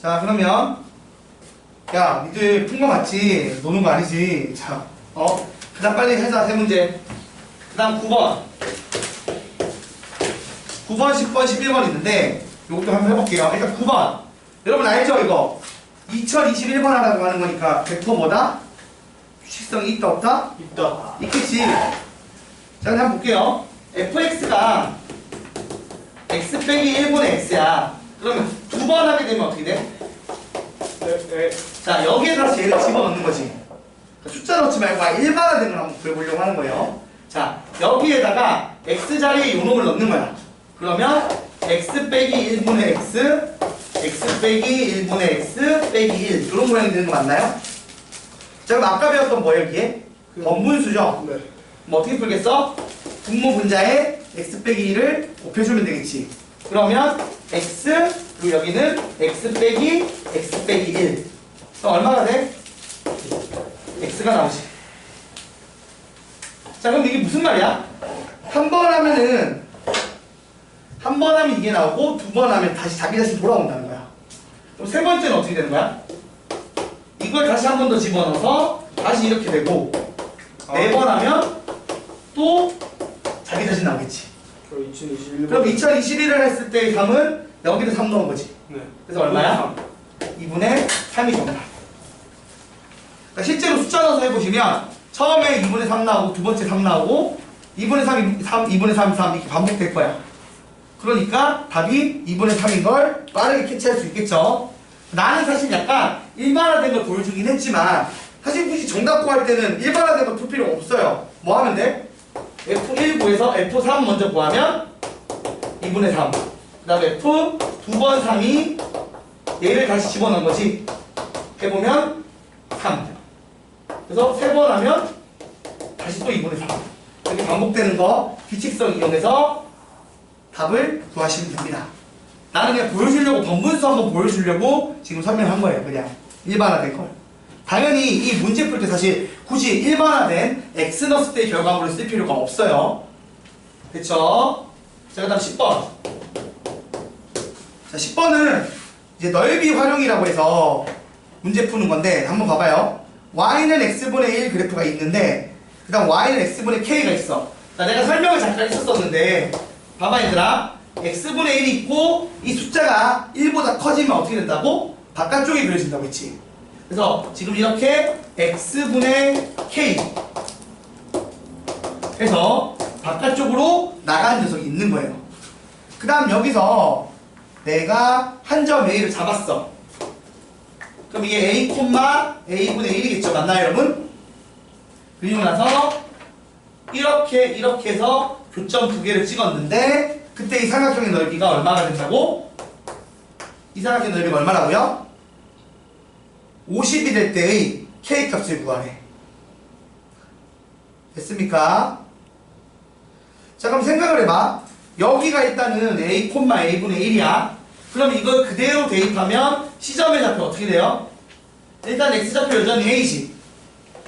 S1: 자 그러면 야 니들 푼 거 맞지? 노는 거 아니지? 자 그 다음 빨리 해서 세 문제. 그 다음 9번 9번 10번 11번 있는데 요것도 한번 해볼게요. 일단 9번 여러분 알죠 이거 2021번 하라고 하는 거니까 벡터 뭐다? 규칙성이 있다 없다?
S2: 있다.
S1: 있겠지. 자 그럼 한번 볼게요. fx가 x 빼기 1분의 x야. 그러면 2번 하게 되면 어떻게 돼? 자 여기에다 얘를 집어넣는 거지. 숫자 넣지 말고 일반화된 걸 한번 그려보려고 하는 거예요. 자 여기에다가 x 자리에 요 놈을 넣는 거야. 그러면 x 빼기 1분의 x x 빼기 1분의 x 빼기 1 이런 모양이 되는 거 맞나요? 자 그럼 아까 배웠던 뭐예요 이게? 번분수죠?
S2: 네.
S1: 뭐 어떻게 풀겠어? 분모 분자에 x 빼기 1을 곱해주면 되겠지. 그러면 x 그리고 여기는 x 빼기 1 그럼 얼마가 돼? x가 나오지. 자 그럼 이게 무슨 말이야? 한 번 하면은 한 번 하면 이게 나오고 2번 하면 다시 자기 자신 돌아온다는 거야. 그럼 세 번째는 어떻게 되는 거야? 이걸 다시 한 번 더 집어넣어서 다시 이렇게 되고 네 번 하면 또 자기 자신 나오겠지.
S2: 그럼 2021번.
S1: 그럼 2021을 했을 때의 3은 여기도 3 넣은 거지.
S2: 네.
S1: 그래서 얼마야? 2분의 3이 정답. 그러니까 실제로 숫자 넣어서 해보시면 처음에 2분의 3 나오고 두 번째 3 나오고 2분의 3, 2분의 3, 3 이렇게 반복될 거야. 그러니까 답이 2분의 3인 걸 빠르게 캐치할 수 있겠죠. 나는 사실 약간 일반화된 걸 보여주긴 했지만 사실 굳이 정답 구할 때는 일반화된 걸 풀 필요 없어요. 뭐 하면 돼? F1 구에서 F3 먼저 구하면 2분의 3. 그 다음에 F 2번 3이 얘를 다시 집어넣은 거지. 해보면 3. 그래서 3번 하면 다시 또 2분의 3. 이렇게 반복되는 거 규칙성 이용해서 답을 구하시면 됩니다. 나는 그냥 보여주려고 번분수 한번 보여주려고 지금 설명한 거예요. 그냥 일반화된 걸. 당연히 이 문제 풀 때 사실 굳이 일반화된 x 넣었을 때의 결과물을 쓸 필요가 없어요. 그쵸? 자, 그 다음 10번. 자, 10번은 이제 넓이 활용이라고 해서 문제 푸는 건데 한번 봐봐요. y는 x분의 1 그래프가 있는데 그 다음 y는 x분의 k가 있어. 자, 내가 설명을 잠깐 했었는데 봐봐 얘들아. x분의 1이 있고 이 숫자가 1보다 커지면 어떻게 된다고? 바깥쪽이 그려진다고 했지. 그래서 지금 이렇게 x분의 k 해서 바깥쪽으로 나가는 녀석이 있는 거예요. 그 다음 여기서 내가 한 점 a를 잡았어. 그럼 이게 a, a분의 1이겠죠. 맞나요 여러분? 그리고 나서 이렇게 해서 교점 두 개를 찍었는데 그때 이 삼각형의 넓이가 얼마가 된다고? 이 삼각형의 넓이가 얼마라고요? 50이 될 때의 K 값을 구하래. 됐습니까? 자, 그럼 생각을 해봐. 여기가 일단은 A, A분의 1이야. 그럼 이걸 그대로 대입하면 C점의 좌표 어떻게 돼요? 일단 X좌표 여전히 A지.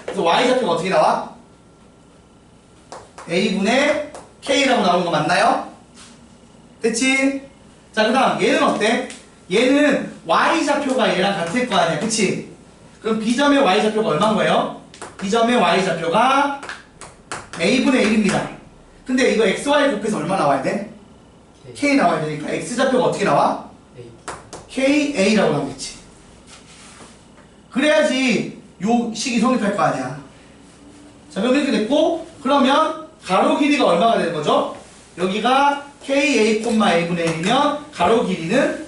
S1: 그래서 Y좌표가 어떻게 나와? A분의 K라고 나오는 거 맞나요? 됐지? 자, 그 다음 얘는 어때? 얘는 Y좌표가 얘랑 같을 거 아니야, 그치? 그럼 B점의 Y좌표가 얼마인 거예요? B점의 Y좌표가 A분의 1입니다. 근데 이거 XY 곱해서 얼마 나와야 돼? K 나와야 되니까 X좌표가 어떻게 나와? KA라고 나오겠지. 그래야지 요 식이 성립할 거 아니야. 자, 그럼 이렇게 됐고, 그러면 가로 길이가 얼마가 되는 거죠? 여기가 KA, A분의 1이면 가로 길이는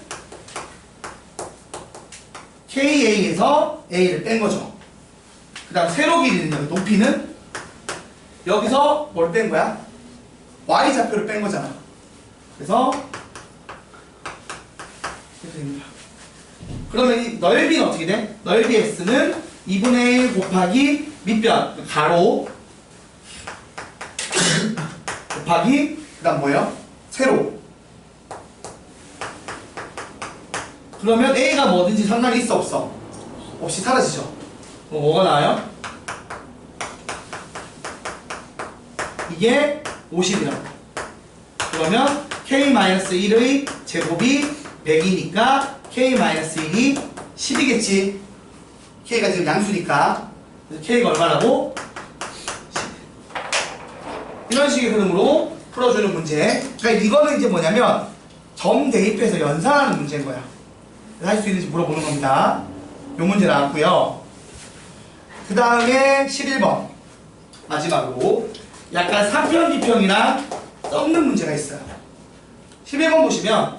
S1: KA에서 A를 뺀 거죠. 그 다음 세로 길이는 높이는 여기서 뭘 뺀 거야? Y좌표를 뺀 거잖아. 그래서 이렇게 됩니다. 그러면 이 넓이는 어떻게 돼? 넓이 S는 2분의 1 곱하기 밑변, 가로 곱하기 그 다음 뭐예요? 세로. 그러면 A가 뭐든지 상관이 있어 없어? 없이 사라지죠. 그럼 뭐가 나와요? 이게 50이라고. 그러면 K-1의 제곱이 100이니까 K-1이 10이겠지. K가 지금 양수니까. 그래서 K가 얼마라고? 10. 이런 식의 흐름으로 풀어주는 문제. 그러니까 이거는 이제 뭐냐면 점 대입해서 연산하는 문제인 거야. 할 수 있는지 물어보는 겁니다. 요 문제 나왔고요. 그 다음에 11번 마지막으로 약간 사평기평이랑 섞는 문제가 있어요. 11번 보시면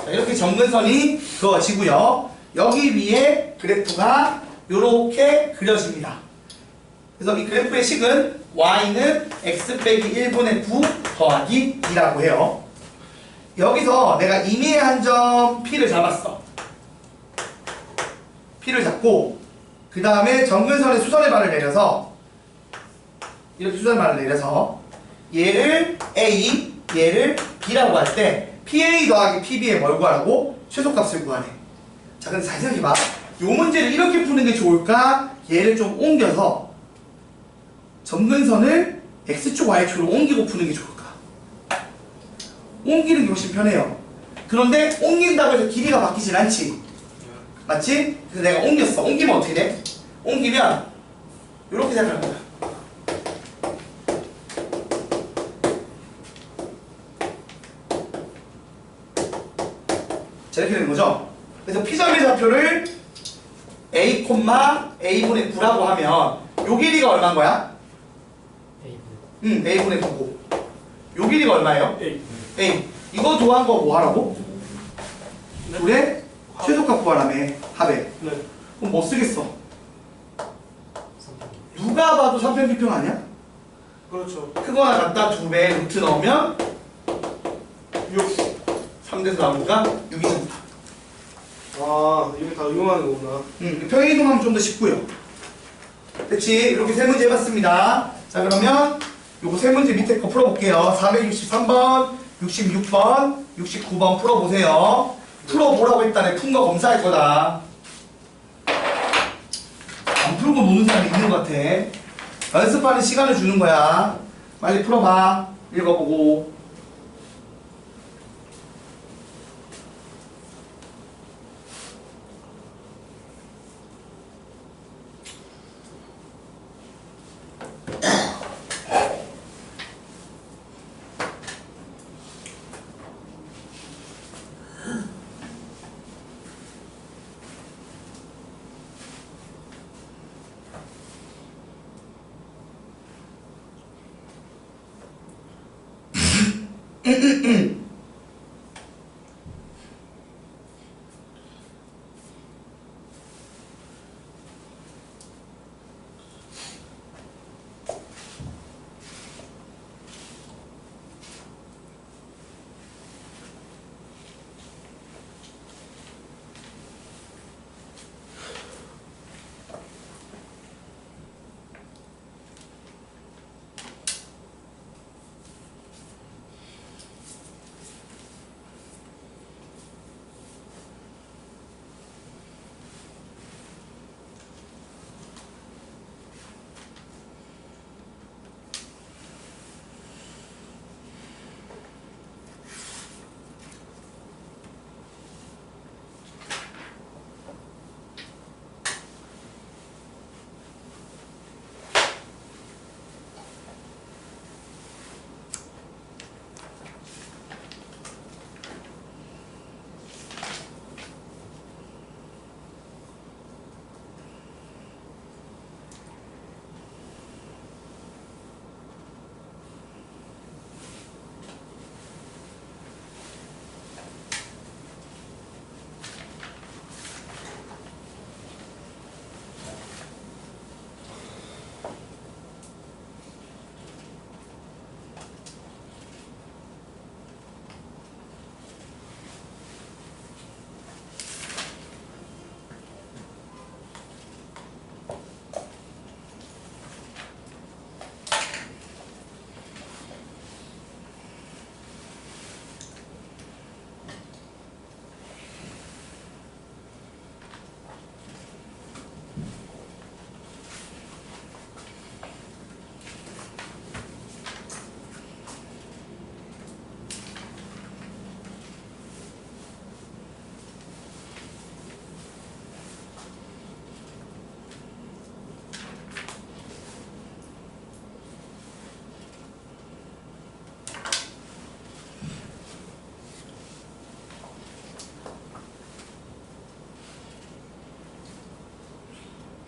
S1: 자, 이렇게 점근선이 그어지고요. 여기 위에 그래프가 이렇게 그려집니다. 그래서 이 그래프의 식은 y는 x 빼기 1분의 9 더하기 2라고 해요. 여기서 내가 임의의 한 점 P를 잡았어. P를 잡고 그 다음에 점근선의 수선의 반을 내려서 이렇게 수선의 반을 내려서 얘를 A, 얘를 B라고 할 때 PA 더하기 PB의 뭘 구하라고? 최소값을 구하네. 자, 근데 잘 생각해봐. 요 문제를 이렇게 푸는 게 좋을까? 얘를 좀 옮겨서 점근선을 X축, Y축으로 옮기고 푸는 게 좋을까? 옮기는 게 훨씬 편해요. 그런데 옮긴다고 해서 길이가 바뀌진 않지. 맞지? 그래서 내가 옮겼어. 옮기면 어떻게 돼? 옮기면 이렇게 생각할 거야. 자, 이렇게 되는 거죠? 그래서 P점의 좌표를 A, A분의 9라고 하면 요 길이가 얼마인 거야? A분의 9고 요 길이가 얼마예요? A. 이거 더한 거 뭐 하라고?
S2: 네?
S1: 둘의 최소값 구하라며. 합에.
S2: 네.
S1: 그럼 뭐 쓰겠어? 누가 봐도 3편 비평 아니야?
S2: 그렇죠.
S1: 크거나 같다 2배 루트 넣으면
S2: 6.
S1: 3대에서 나오니까 6이 정답.
S2: 아, 이게 다 응용하는 거구나.
S1: 평행이동하면 좀 더 쉽고요. 그렇지? 이렇게 세 문제 해봤습니다. 자, 그러면 요거 세 문제 밑에 거 풀어볼게요. 463번, 66번, 69번 풀어보세요. 풀어보라고 했다네. 푼 거 검사할 거다. 안 풀고 노는 사람이 있는 것 같아. 연습하는 시간을 주는 거야. 빨리 풀어봐. 읽어보고.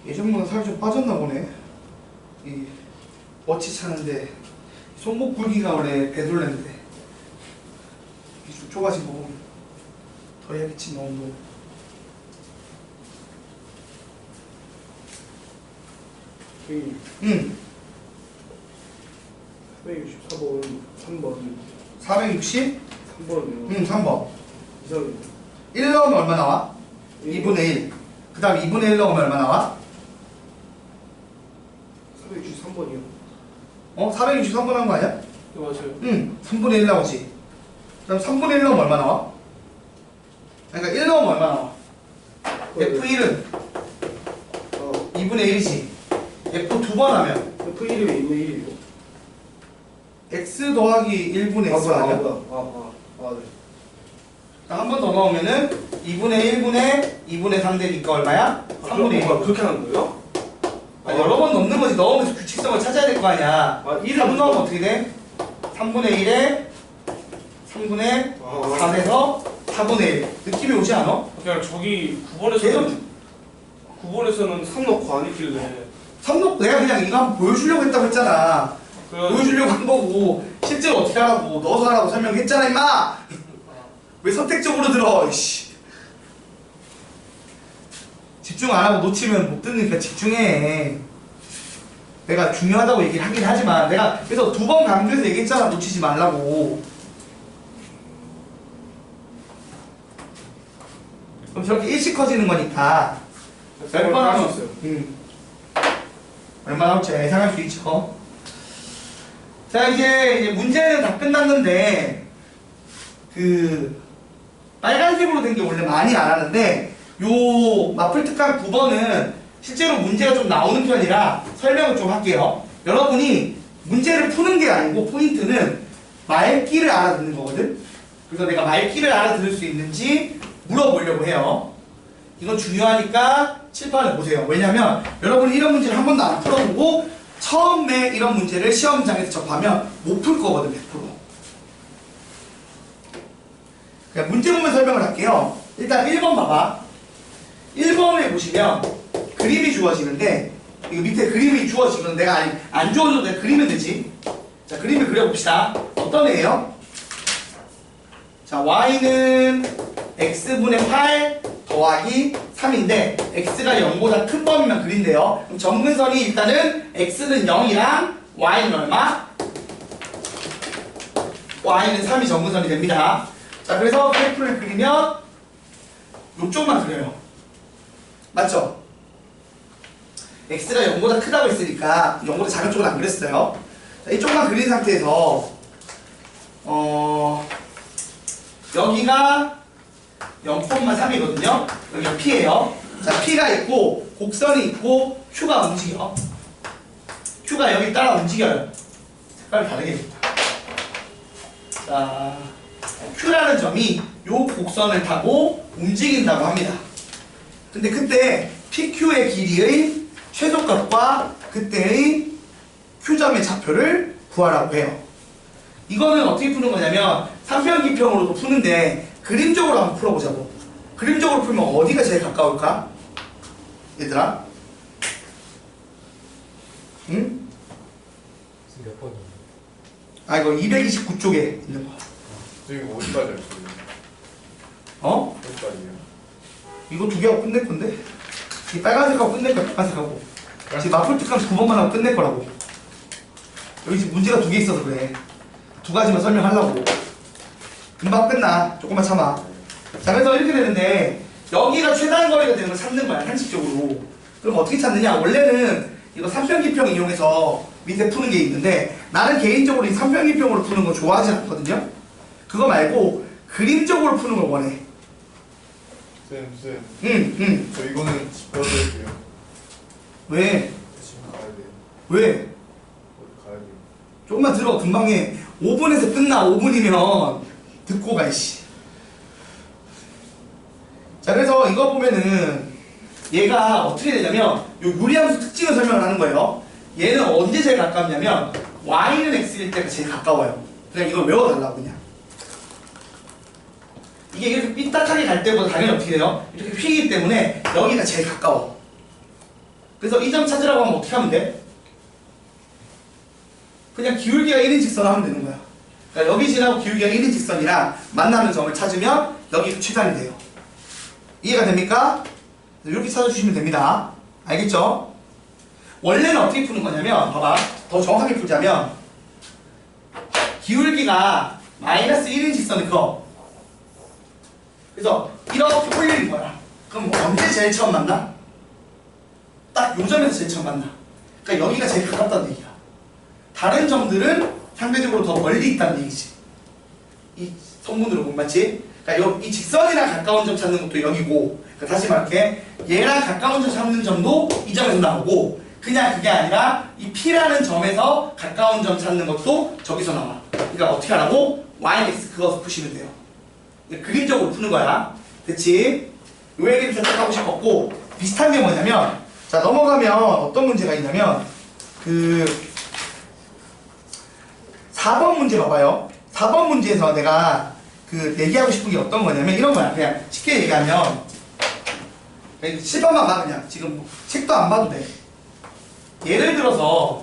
S1: 예전보다 살이 좀 빠졌나 보네. 이 워치 차는데 손목 굵기가 원래 배돌레인데 이게 좀 좁아지고 더 해야겠지 뭐 운동. 응.
S2: 364번 3번
S1: 460?
S2: 3번이요.
S1: 응 3번.
S2: 이상해요.
S1: 1 넣으면 얼마 나와? 2분의 1. 그 다음 2분의 1 넣으면 얼마 나와?
S2: 463번이요.
S1: 463번 한 거 아니야?
S2: 네 맞아요.
S1: 응 3분의 1 나오지. 그 다음 3분의 1 넣으면 얼마 나와? 그러니까 1 넣으면 얼마 나와? F1은 2분의 1이지. F 두 번 하면
S2: F1이 왜 2분의 1이요?
S1: X 더하기 1분의 X 아니야?
S2: 네.
S1: 한 번 더 넣으면은 2분의 1분의 3 되니까 얼마야? 3분의 1.
S2: 그렇게 하는 거예요?
S1: 여러 번 넣는 거지. 넣으면서 규칙성을 찾아야 될 거 아니야.
S2: 1을
S1: 3 넣으면 어떻게 돼? 3분의 1에 3분의 4에서 4분의 1. 느낌이 오지 않아?
S2: 그냥 저기
S1: 계속
S2: 9번에서는 3 넣고 안 했길래
S1: 3 넣고 내가 그냥 이거 한번 보여주려고 했다고 했잖아.
S2: 그래가지고
S1: 보여주려고 한 거고 실제로 어떻게 하라고 넣어서 하라고 설명했잖아 임마. 왜 선택적으로 들어 이씨. 집중 안 하고 놓치면 못 듣으니까 집중해. 내가 중요하다고 얘기를 하긴 하지만 내가 그래서 2번 강조해서 얘기했잖아. 놓치지 말라고. 그럼 저렇게 일씩 커지는 거니까 몇 번 하면
S2: 있어요.
S1: 얼마나 나올지 예상할 수 있죠. 자 이제 문제는 다 끝났는데 그 빨간색으로 된 게 원래 많이 안 하는데 요 마플특강 9번은 실제로 문제가 좀 나오는 편이라 설명을 좀 할게요. 여러분이 문제를 푸는 게 아니고 포인트는 말귀를 알아듣는 거거든. 그래서 내가 말귀를 알아들을 수 있는지 물어보려고 해요. 이건 중요하니까 칠판을 보세요. 왜냐면 여러분이 이런 문제를 한 번도 안 풀어보고 처음에 이런 문제를 시험장에서 접하면 못 풀 거거든 100%. 그냥 문제 보면 설명을 할게요. 일단 1번 봐봐. 1번에 보시면 그림이 주어지는데 이거 밑에 그림이 주어지면 내가 안 주어줘도 내가 그리면 되지. 자 그림을 그려봅시다. 어떤 애예요? 자 y는 x분의 8 더하기 3인데 x가 0보다 큰 범위만 그린대요. 그럼 점근선이 일단은 x는 0이랑 y는 얼마? y는 3이 점근선이 됩니다. 자 그래서 그래프를 그리면 요쪽만 그려요. 맞죠? x가 0보다 크다고 했으니까 0보다 작은 쪽은 안 그렸어요. 자, 이쪽만 그린 상태에서 여기가 0,3이거든요. 여기가 P예요. 자, P가 있고 곡선이 있고 Q가 움직여. Q가 여기 따라 움직여요. 색깔이 다르겠다. 자, Q라는 점이 요 곡선을 타고 움직인다고 합니다. 근데 그때 PQ의 길이의 최소값과 그때의 Q점의 좌표를 구하라고 해요. 이거는 어떻게 푸는 거냐면 3평기평으로도 푸는데 그림적으로 한번 풀어보자고. 그림적으로 풀면 어디가 제일 가까울까? 얘들아? 응?
S4: 몇 번이에요?
S1: 아 이거 229쪽에 있는 거.
S3: 지금 어디까지 할 거예요?
S1: 어?
S3: 어디까지요?
S1: 이거 두 개하고 끝낼 건데? 이 빨간색하고 끝낼 거야, 빨간색하고. 지금 마플특강 9번만 하고 끝낼 거라고. 여기 지금 문제가 두 개 있어서 그래. 두 가지만 설명하려고. 금방 끝나. 조금만 참아. 자, 그래서 이렇게 되는데 여기가 최단 거리가 되는 걸 찾는 거야, 상식적으로. 그럼 어떻게 찾느냐? 원래는 이거 3평기평 이용해서 밑에 푸는 게 있는데 나는 개인적으로 이 3평기평으로 푸는 거 좋아하지 않거든요? 그거 말고 그림적으로 푸는 걸 원해.
S3: 쌤.
S1: 응.
S3: 저 이거는 집어드릴게요.
S1: 왜?
S3: 지금 가야 돼요.
S1: 왜?
S3: 어디 가야 돼요?
S1: 조금만 들어. 금방 해. 5분에서 끝나. 5분이면 듣고 가, 이씨. 자, 그래서 이거 보면은 얘가 어떻게 되냐면 요 유리함수 특징을 설명을 하는 거예요. 얘는 언제 제일 가깝냐면 y는 x일 때가 제일 가까워요. 그냥 이걸 외워달라고 그냥. 이게 이렇게 삐딱하게 갈 때보다 당연히 어떻게 돼요? 이렇게 휘기 때문에 여기가 제일 가까워. 그래서 이 점 찾으라고 하면 어떻게 하면 돼? 그냥 기울기가 1인 직선 하면 되는 거야. 그러니까 여기 지나고 기울기가 1인 직선이랑 만나는 점을 찾으면 여기도 최단이 돼요. 이해가 됩니까? 이렇게 찾아주시면 됩니다. 알겠죠? 원래는 어떻게 푸는 거냐면 봐봐. 더 정확하게 풀자면 기울기가 마이너스 1인 직선을 그어. 그래서 이렇게 올리는 거야. 그럼 언제 제일 처음 만나? 딱 요 점에서 제일 처음 만나. 그러니까 여기가 제일 가깝다는 얘기야. 다른 점들은 상대적으로 더 멀리 있다는 얘기지. 이 성분으로 보면 맞지? 그러니까 이 직선이랑 가까운 점 찾는 것도 여기고, 그러니까 다시 말할게. 얘랑 가까운 점 찾는 점도 이 점에서 나오고, 그냥 그게 아니라 이 P라는 점에서 가까운 점 찾는 것도 저기서 나와. 그러니까 어떻게 하라고? YX 그거 푸시면 돼요. 그림적으로 푸는 거야. 됐지? 요 얘기를 살짝 하고 싶었고, 비슷한 게 뭐냐면, 자, 넘어가면 어떤 문제가 있냐면, 4번 문제 봐봐요. 4번 문제에서 내가 얘기하고 싶은 게 어떤 거냐면, 이런 거야. 그냥 쉽게 얘기하면, 실판만 봐, 그냥. 지금 책도 안 봐도 돼. 예를 들어서,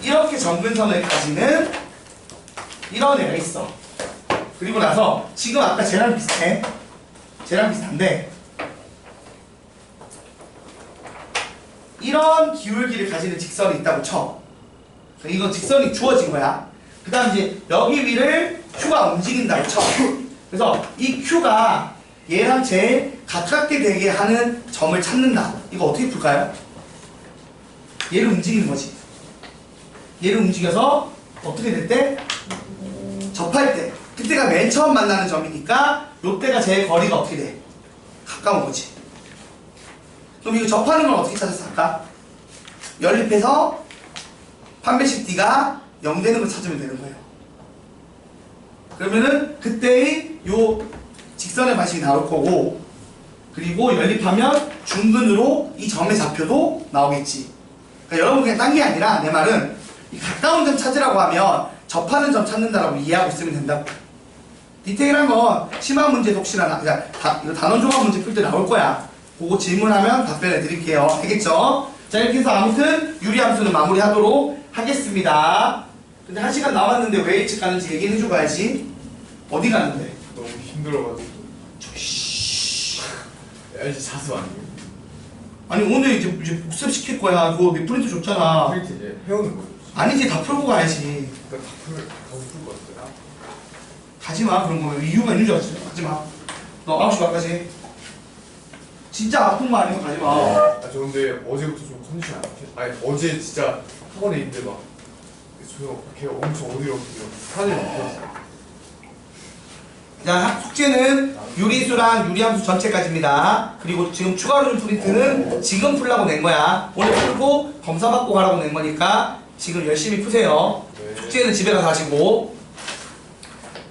S1: 이렇게 점근선을 가지는 이런 애가 있어. 그리고 나서 지금 아까 쟤랑 비슷해. 쟤랑 비슷한데 이런 기울기를 가지는 직선이 있다고 쳐. 이거 직선이 주어진 거야. 그 다음 이제 여기 위를 Q가 움직인다고 쳐. 그래서 이 Q가 얘랑 제일 가깝게 되게 하는 점을 찾는다. 이거 어떻게 풀까요? 얘를 움직이는 거지. 얘를 움직여서 어떻게 될 때? 접할 때. 그때가 맨 처음 만나는 점이니까 요때가 제일 거리가 어떻게 돼? 가까운 거지. 그럼 이거 접하는 걸 어떻게 찾아서 할까? 연립해서 판별식 D가 0 되는 걸 찾으면 되는 거예요. 그러면은 그때의 요 직선의 방식이 나올 거고, 그리고 연립하면 중근으로 이 점의 좌표도 나오겠지. 그러니까 여러분 그냥 딴 게 아니라 내 말은 이 가까운 점 찾으라고 하면 접하는 점 찾는다라고 이해하고 있으면 된다고. 디테일한 건 심화 문제도 혹시나 이거 단원 조각 문제 풀 때 나올 거야. 그거 질문하면 답변해 드릴게요. 알겠죠? 자, 이렇게 해서 아무튼 유리함수는 마무리하도록 하겠습니다. 근데 1시간 남았는데 왜 일찍 가는지 얘기해 줘 봐야지. 어디 가는데?
S3: 너무 힘들어가지고. 이제 자수 아니에요?
S1: 아니 오늘 이제 복습 시킬 거야. 그거 프린트 줬잖아.
S3: 프린트 이제 해오는 거죠.
S1: 아니지, 다 풀고 가야지.
S3: 그러니까 가서 풀 것 같아요.
S1: 가지마. 그런 거 이유가 있는 줄 알았어. 가지마. 너 9시 반까지. 진짜 아픈 거 아니면 가지마.
S3: 저 근데 어제부터 좀 컨디션이 안 좋게. 아니 어제 진짜 학원에 있는데 막 걔가 엄청 어지럽고요. 사람이 막 보였어요.
S1: 자, 숙제는 유리수랑 유리함수 전체까지입니다. 그리고 지금 추가로 준 프린트는 지금 풀라고 낸 거야. 오늘 풀고 검사 받고 가라고 낸 거니까 지금 열심히 푸세요.
S3: 네.
S1: 숙제는 집에 가서 하시고.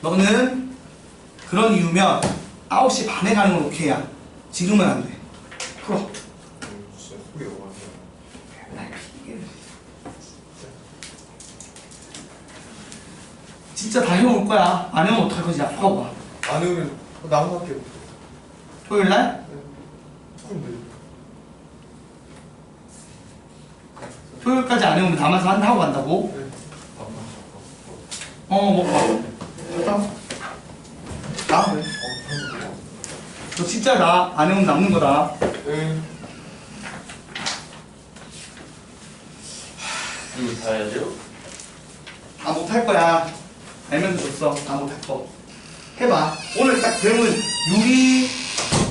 S1: 너는 그런 이유면 9시 반에 가는 건 오케이야. 지금은 안 돼. 풀어.
S3: 진짜 속이 너무 안 좋아요.
S1: 진짜 다 해올 거야. 안 해오면 어떡할 거지? 하고 봐.
S3: 안 해오면 나가서 할게요.
S1: 토요일 날?
S3: 근데
S1: 토요일까지 안 해오면 남아서 하고 간다고? 먹고 와. 갔다. 나? 왜? 너 진짜 나 안 해오면 남는 거다.
S3: 네.
S5: 이거 다 해야 돼요?
S1: 다 못할 거야. 알면서 줬어. 다 못할 거. 해봐. 오늘 딱 배운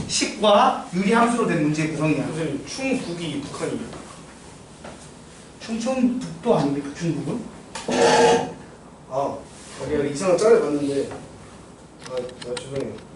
S1: 유리식과 유리함수로 된 문제의 구성이야.
S2: 선생님 충북이 북한이에요.
S1: 충청북도 아닙니까? 중국은?
S2: 아, 내가 이상한 짤을 봤는데 죄송해요.